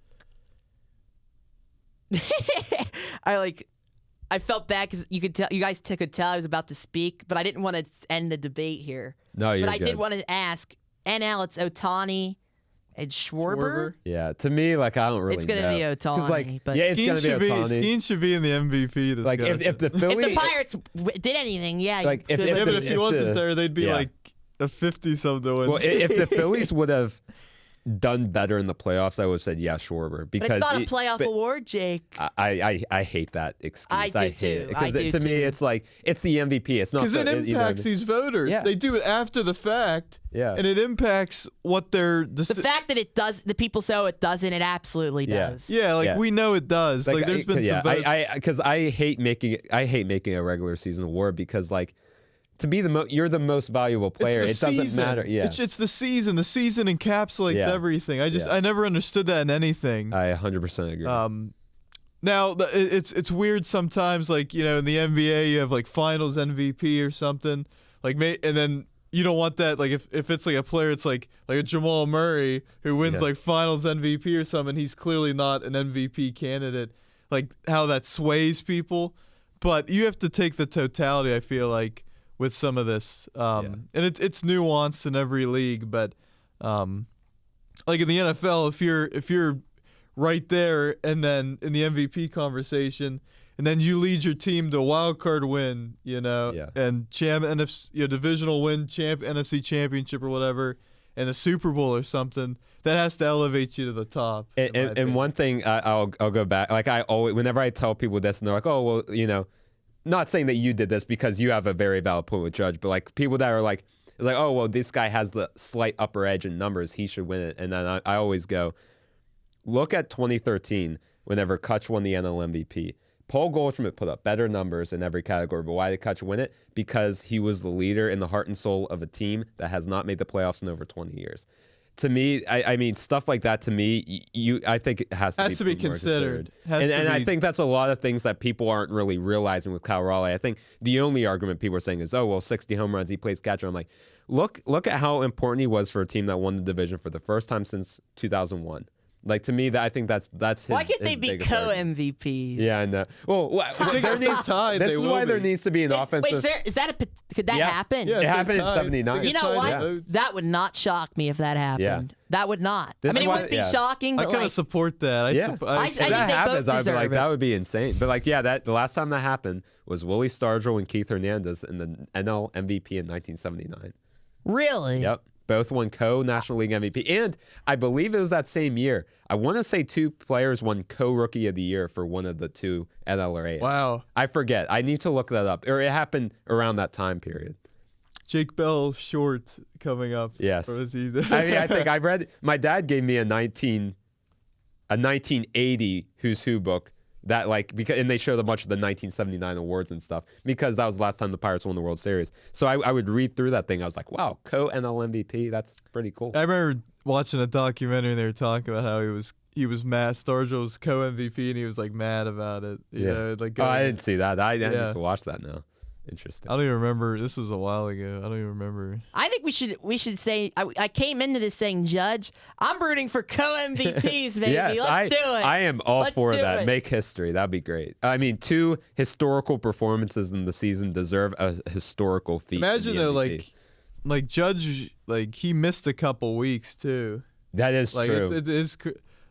Speaker 1: I felt bad because you guys could tell I was about to speak, but I didn't want to end the debate here.
Speaker 3: No, you're
Speaker 1: good. But I did want to ask, NL, it's Ohtani and Schwarber?
Speaker 3: Yeah, to me, like, I don't really know.
Speaker 1: It's going to be Ohtani. But
Speaker 3: it's going to be Ohtani.
Speaker 2: Skenes should be in the MVP discussion.
Speaker 3: Like, if the
Speaker 1: Pirates did anything,
Speaker 2: but if he wasn't there, they'd be like a 50-something win.
Speaker 3: Well, if the Phillies would have done better in the playoffs, I would have said Schwarber. Because
Speaker 1: but it's not a playoff award, Jake.
Speaker 3: I hate that excuse.
Speaker 1: I do too.
Speaker 3: Because to me, it's like, it's the MVP. It's not
Speaker 2: because it impacts these voters.
Speaker 3: Yeah.
Speaker 2: They do it after the fact.
Speaker 3: Yeah.
Speaker 2: And it impacts what they're.
Speaker 1: The fact that it does, the people say it doesn't. It absolutely does.
Speaker 2: Yeah, we know it does. Like there's been some votes.
Speaker 3: Because I hate making a regular season award because, like, to be you're the most valuable player. It doesn't matter. Yeah,
Speaker 2: it's the season. The season encapsulates everything. I never understood that in anything.
Speaker 3: I 100% agree.
Speaker 2: Now it's weird sometimes. Like, in the NBA, you have like Finals MVP or something. Like, and then you don't want that. Like, if it's like a player, it's like a Jamal Murray who wins like Finals MVP or something. He's clearly not an MVP candidate. Like, how that sways people. But you have to take the totality, I feel like, with some of this, and it's nuanced in every league, but like in the NFL, if you're right there and then in the MVP conversation, and then you lead your team to a wild card win, and champ NFC, divisional win, NFC championship or whatever, and a Super Bowl or something, that has to elevate you to the top.
Speaker 3: And one thing I'll go back, like I always, whenever I tell people this, and they're like, oh well, not saying that you did this because you have a very valid point with Judge, but like people that are like, oh, well, this guy has the slight upper edge in numbers, he should win it. And then I always go, look at 2013 whenever Kutch won the NL MVP. Paul Goldschmidt put up better numbers in every category, but why did Kutch win it? Because he was the leader in the heart and soul of a team that has not made the playoffs in over 20 years. To me, I mean, stuff like that, to me, I think it has to be
Speaker 2: considered.
Speaker 3: And I think that's a lot of things that people aren't really realizing with Cal Raleigh. I think the only argument people are saying is, oh, well, 60 home runs, he plays catcher. I'm like, look at how important he was for a team that won the division for the first time since 2001. Like, to me, I think that's his.
Speaker 1: Why can't they be co-MVPs?
Speaker 3: Yeah, I know. Well, this is why there needs to be an offensive.
Speaker 1: Could that happen?
Speaker 3: Yeah, it happened in '79.
Speaker 1: You know what? That would not shock me if that happened.
Speaker 3: Yeah.
Speaker 1: That would not. I mean, it wouldn't be shocking. But
Speaker 2: I kind of support that.
Speaker 3: If that happens, I'd be like, that would be insane. But like, yeah, the last time that happened was Willie Stargell and Keith Hernandez in the NL MVP in 1979.
Speaker 1: Really?
Speaker 3: Yep. Both won co-National League MVP. And I believe it was that same year. I want to say 2 players won co-Rookie of the Year for one of the 2 NL or AL.
Speaker 2: Wow.
Speaker 3: I forget. I need to look that up. Or it happened around that time period.
Speaker 2: Jake Bell short coming up.
Speaker 3: Yes.
Speaker 2: Or is he
Speaker 3: I think I read, my dad gave me a 1980 Who's Who book. That and they showed a bunch of the 1979 awards and stuff because that was the last time the Pirates won the World Series. So I would read through that thing. I was like, wow, co-NL MVP. That's pretty cool.
Speaker 2: I remember watching a documentary and they were talking about how he was mad. Stargell was co-MVP and he was like mad about it. You know, like
Speaker 3: I didn't see that. I need to watch that now. Interesting.
Speaker 2: I don't even remember. This was a while ago. I don't even remember.
Speaker 1: I think we should say I came into this saying, Judge, I'm rooting for co-MVPs, baby.
Speaker 3: Yes,
Speaker 1: Let's do it.
Speaker 3: I am all for that.
Speaker 1: It.
Speaker 3: Make history. That'd be great. I mean, 2 historical performances in the season deserve a historical feat.
Speaker 2: Imagine though, like Judge, like he missed a couple weeks too.
Speaker 3: That is true.
Speaker 2: It is.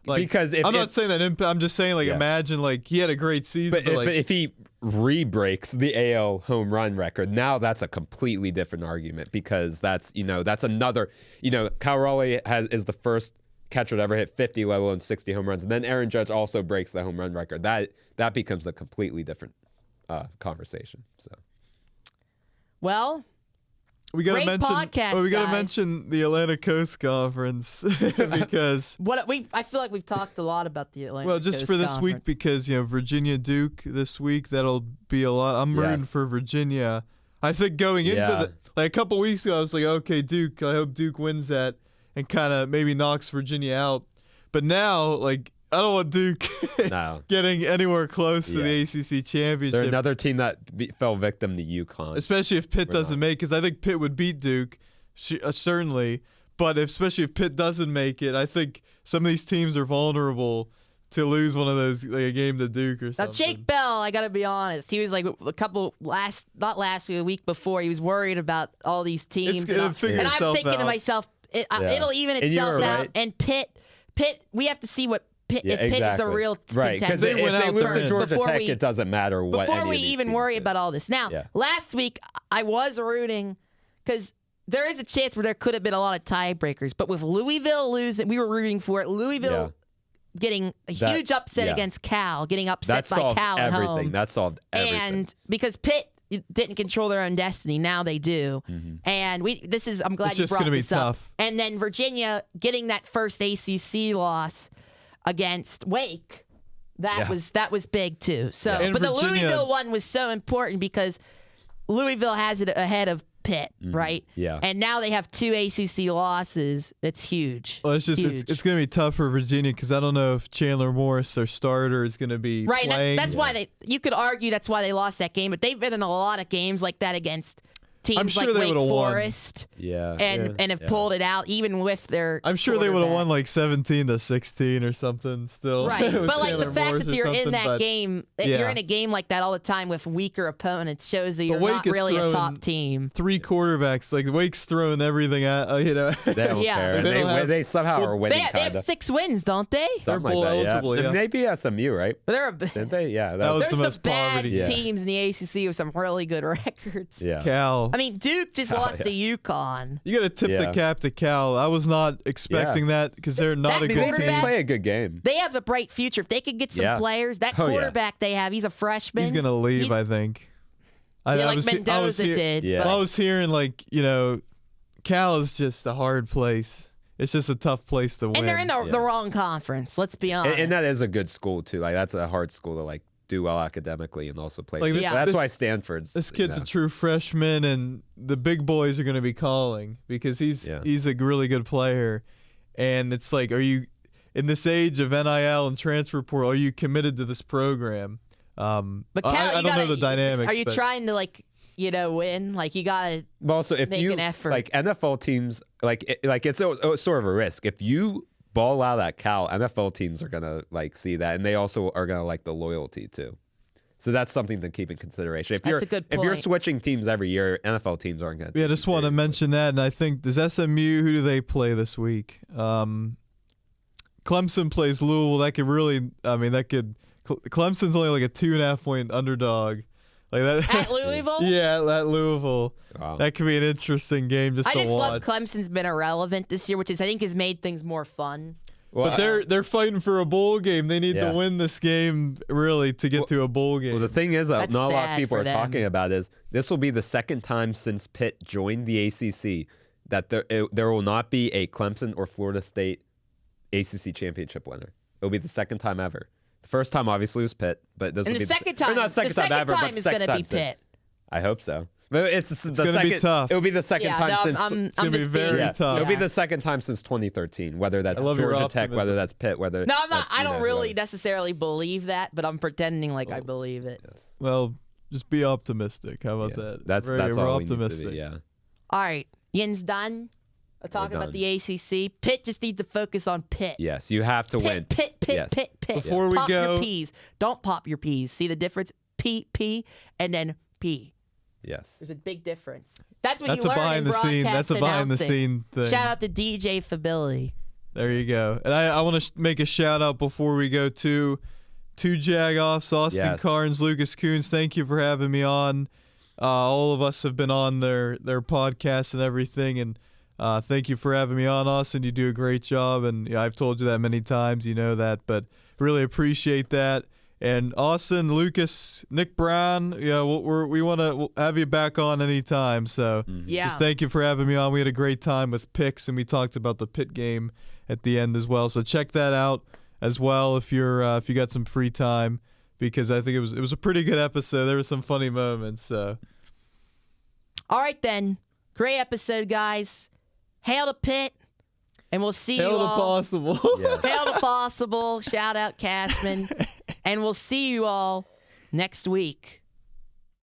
Speaker 2: Like,
Speaker 3: because
Speaker 2: I'm not saying that. I'm just saying, imagine, he had a great season.
Speaker 3: But if he re-breaks the AL home run record, now that's a completely different argument because that's another. Cal Raleigh is the first catcher to ever hit 50, let alone 60 home runs, and then Aaron Judge also breaks the home run record. That becomes a completely different conversation. So,
Speaker 1: well.
Speaker 2: We gotta mention the Atlantic Coast Conference because
Speaker 1: I feel like we've talked a lot about the Atlantic Coast
Speaker 2: just for this
Speaker 1: Conference.
Speaker 2: week because Virginia Duke this week, that'll be a lot. I'm rooting for Virginia. I think going into a couple weeks ago I was like, okay, Duke, I hope Duke wins that and kind of maybe knocks Virginia out. But now I don't want Duke getting anywhere close to the ACC championship.
Speaker 3: They're another team that fell victim to UConn.
Speaker 2: Especially if Pitt doesn't make, because I think Pitt would beat Duke, certainly. But especially if Pitt doesn't make it, I think some of these teams are vulnerable to lose one of those, a game to Duke or something.
Speaker 1: Now, Jake Bell, I got to be honest, he was not last week, a week before, he was worried about all these teams. And I'm thinking to myself, it'll even itself out. Right. And Pitt, we have to see what Pitt is a real
Speaker 3: right, because if they lose to Georgia Tech, it doesn't matter what.
Speaker 1: Before we even worry about all this. Now, last week I was rooting because there is a chance where there could have been a lot of tiebreakers, but with Louisville losing, we were rooting for it. Louisville getting a huge upset against Cal, getting upset by Cal at home.
Speaker 3: That solved everything.
Speaker 1: And because Pitt didn't control their own destiny, now they do. Mm-hmm. And I'm glad you brought this up. And then Virginia getting that first ACC loss against Wake, that was big too. So, but the Louisville one was so important because Louisville has it ahead of Pitt, right?
Speaker 3: Yeah.
Speaker 1: And now they have 2 ACC losses. It's huge.
Speaker 2: Well, it's going to be tough for Virginia because I don't know if Chandler Morris, their starter, is going to be
Speaker 1: right.
Speaker 2: Playing.
Speaker 1: That's why you could argue that's why they lost that game. But they've been in a lot of games like that against teams like Wake Forest, and have pulled it out even with their.
Speaker 2: I'm sure they would have won 17-16 or something still.
Speaker 1: Right, but the fact that you're in that game, you're in a game like that all the time with weaker opponents shows that you're not really a top team.
Speaker 2: 3 quarterbacks, Wake's throwing everything at
Speaker 3: They don't care. They somehow are winning.
Speaker 1: They have 6 wins, don't they?
Speaker 2: They're bowl eligible. Yeah.
Speaker 3: Maybe SMU, right?
Speaker 1: Didn't
Speaker 3: they? Yeah,
Speaker 2: there's
Speaker 1: some bad teams in the ACC with some really good records.
Speaker 3: Yeah,
Speaker 2: Cal.
Speaker 1: I mean, Duke just lost to UConn.
Speaker 2: You got to tip the cap to Cal. I was not expecting that because they're not a good team.
Speaker 3: They play a good game.
Speaker 1: They have a bright future. If they could get some players, that quarterback they have, he's a freshman.
Speaker 2: He's going to leave, I think.
Speaker 1: Like Mendoza did.
Speaker 2: Yeah. I was hearing, Cal is just a hard place. it's just a tough place to win.
Speaker 1: And they're in the wrong conference. Let's be honest.
Speaker 3: And that is a good school too. Like that's a hard school to like do well academically and also play.
Speaker 2: Like
Speaker 3: that's why Stanford's.
Speaker 2: This kid's a true freshman, and the big boys are going to be calling because he's a really good player. And it's like, are you in this age of NIL and transfer portal? Are you committed to this program?
Speaker 1: But Cal,
Speaker 2: I don't know the dynamics.
Speaker 1: Are you trying to win? Like you gotta.
Speaker 3: Well, also if
Speaker 1: make
Speaker 3: you
Speaker 1: an effort.
Speaker 3: like NFL teams, it's sort of a risk. If you ball out at Cal, NFL teams are gonna see that, and they also are gonna like the loyalty too. So that's something to keep in consideration. If you're switching teams every year, NFL teams aren't gonna.
Speaker 2: Yeah, just want to mention that, and I think does SMU? Who do they play this week? Clemson plays Louisville. That could really. Clemson's only like a 2.5 point underdog. Like that
Speaker 1: at Louisville?
Speaker 2: Yeah, at Louisville.
Speaker 3: Wow.
Speaker 2: That could be an interesting game to watch.
Speaker 1: I just love Clemson's been irrelevant this year, which I think has made things more fun.
Speaker 2: Well, but they're fighting for a bowl game. They need to win this game really to get to a bowl game.
Speaker 3: Well, the thing is that not a lot of people are
Speaker 1: them.
Speaker 3: talking about is this will be the second time since Pitt joined the ACC that there will not be a Clemson or Florida State ACC championship winner. It'll be the second time ever. The first time obviously was Pitt, but this will be
Speaker 1: the second time.
Speaker 3: Not second time ever, but
Speaker 1: is
Speaker 3: going to
Speaker 1: be Pitt.
Speaker 3: I hope so. But it's
Speaker 2: going to be tough.
Speaker 3: It'll be the second time since.
Speaker 2: It's going to be very tough.
Speaker 3: It'll be the second time since 2013. Whether that's Georgia Tech, whether that's Pitt, whether.
Speaker 1: No, I'm not. I don't really necessarily believe that, but I'm pretending like I believe it.
Speaker 3: Yes.
Speaker 2: Well, just be optimistic. How about that?
Speaker 3: That's all optimistic. We need to be, yeah.
Speaker 1: All right, Yin's done. Talking about the ACC. Pitt just needs to focus on Pitt.
Speaker 3: Yes, you have to win.
Speaker 1: Pitt.
Speaker 2: Before we
Speaker 1: pop
Speaker 2: go,
Speaker 1: your P's. Don't pop your P's. See the difference? P, and then P.
Speaker 3: Yes.
Speaker 1: There's a big difference. That's what
Speaker 2: that's
Speaker 1: you learn
Speaker 2: behind
Speaker 1: in
Speaker 2: the scene. That's a behind the scene thing.
Speaker 1: Shout out to DJ Fability.
Speaker 2: There you go. And I want to make a shout out before we go to two Jagoffs, Austin Carnes, Lucas Coons. Thank you for having me on. All of us have been on their podcasts and everything, and thank you for having me on, Austin. You do a great job, and I've told you that many times. You know that, but really appreciate that. And Austin, Lucas, Nick Brown, we want to have you back on anytime. So just thank you for having me on. We had a great time with picks, and we talked about the Pitt game at the end as well. So check that out as well if you got some free time, because I think it was a pretty good episode. There were some funny moments. So.
Speaker 1: All right then, great episode, guys. Hail to Pitt, and we'll see you all.
Speaker 2: Hail to Possible.
Speaker 1: Hail to Possible. Shout out Cashman. And we'll see you all next week.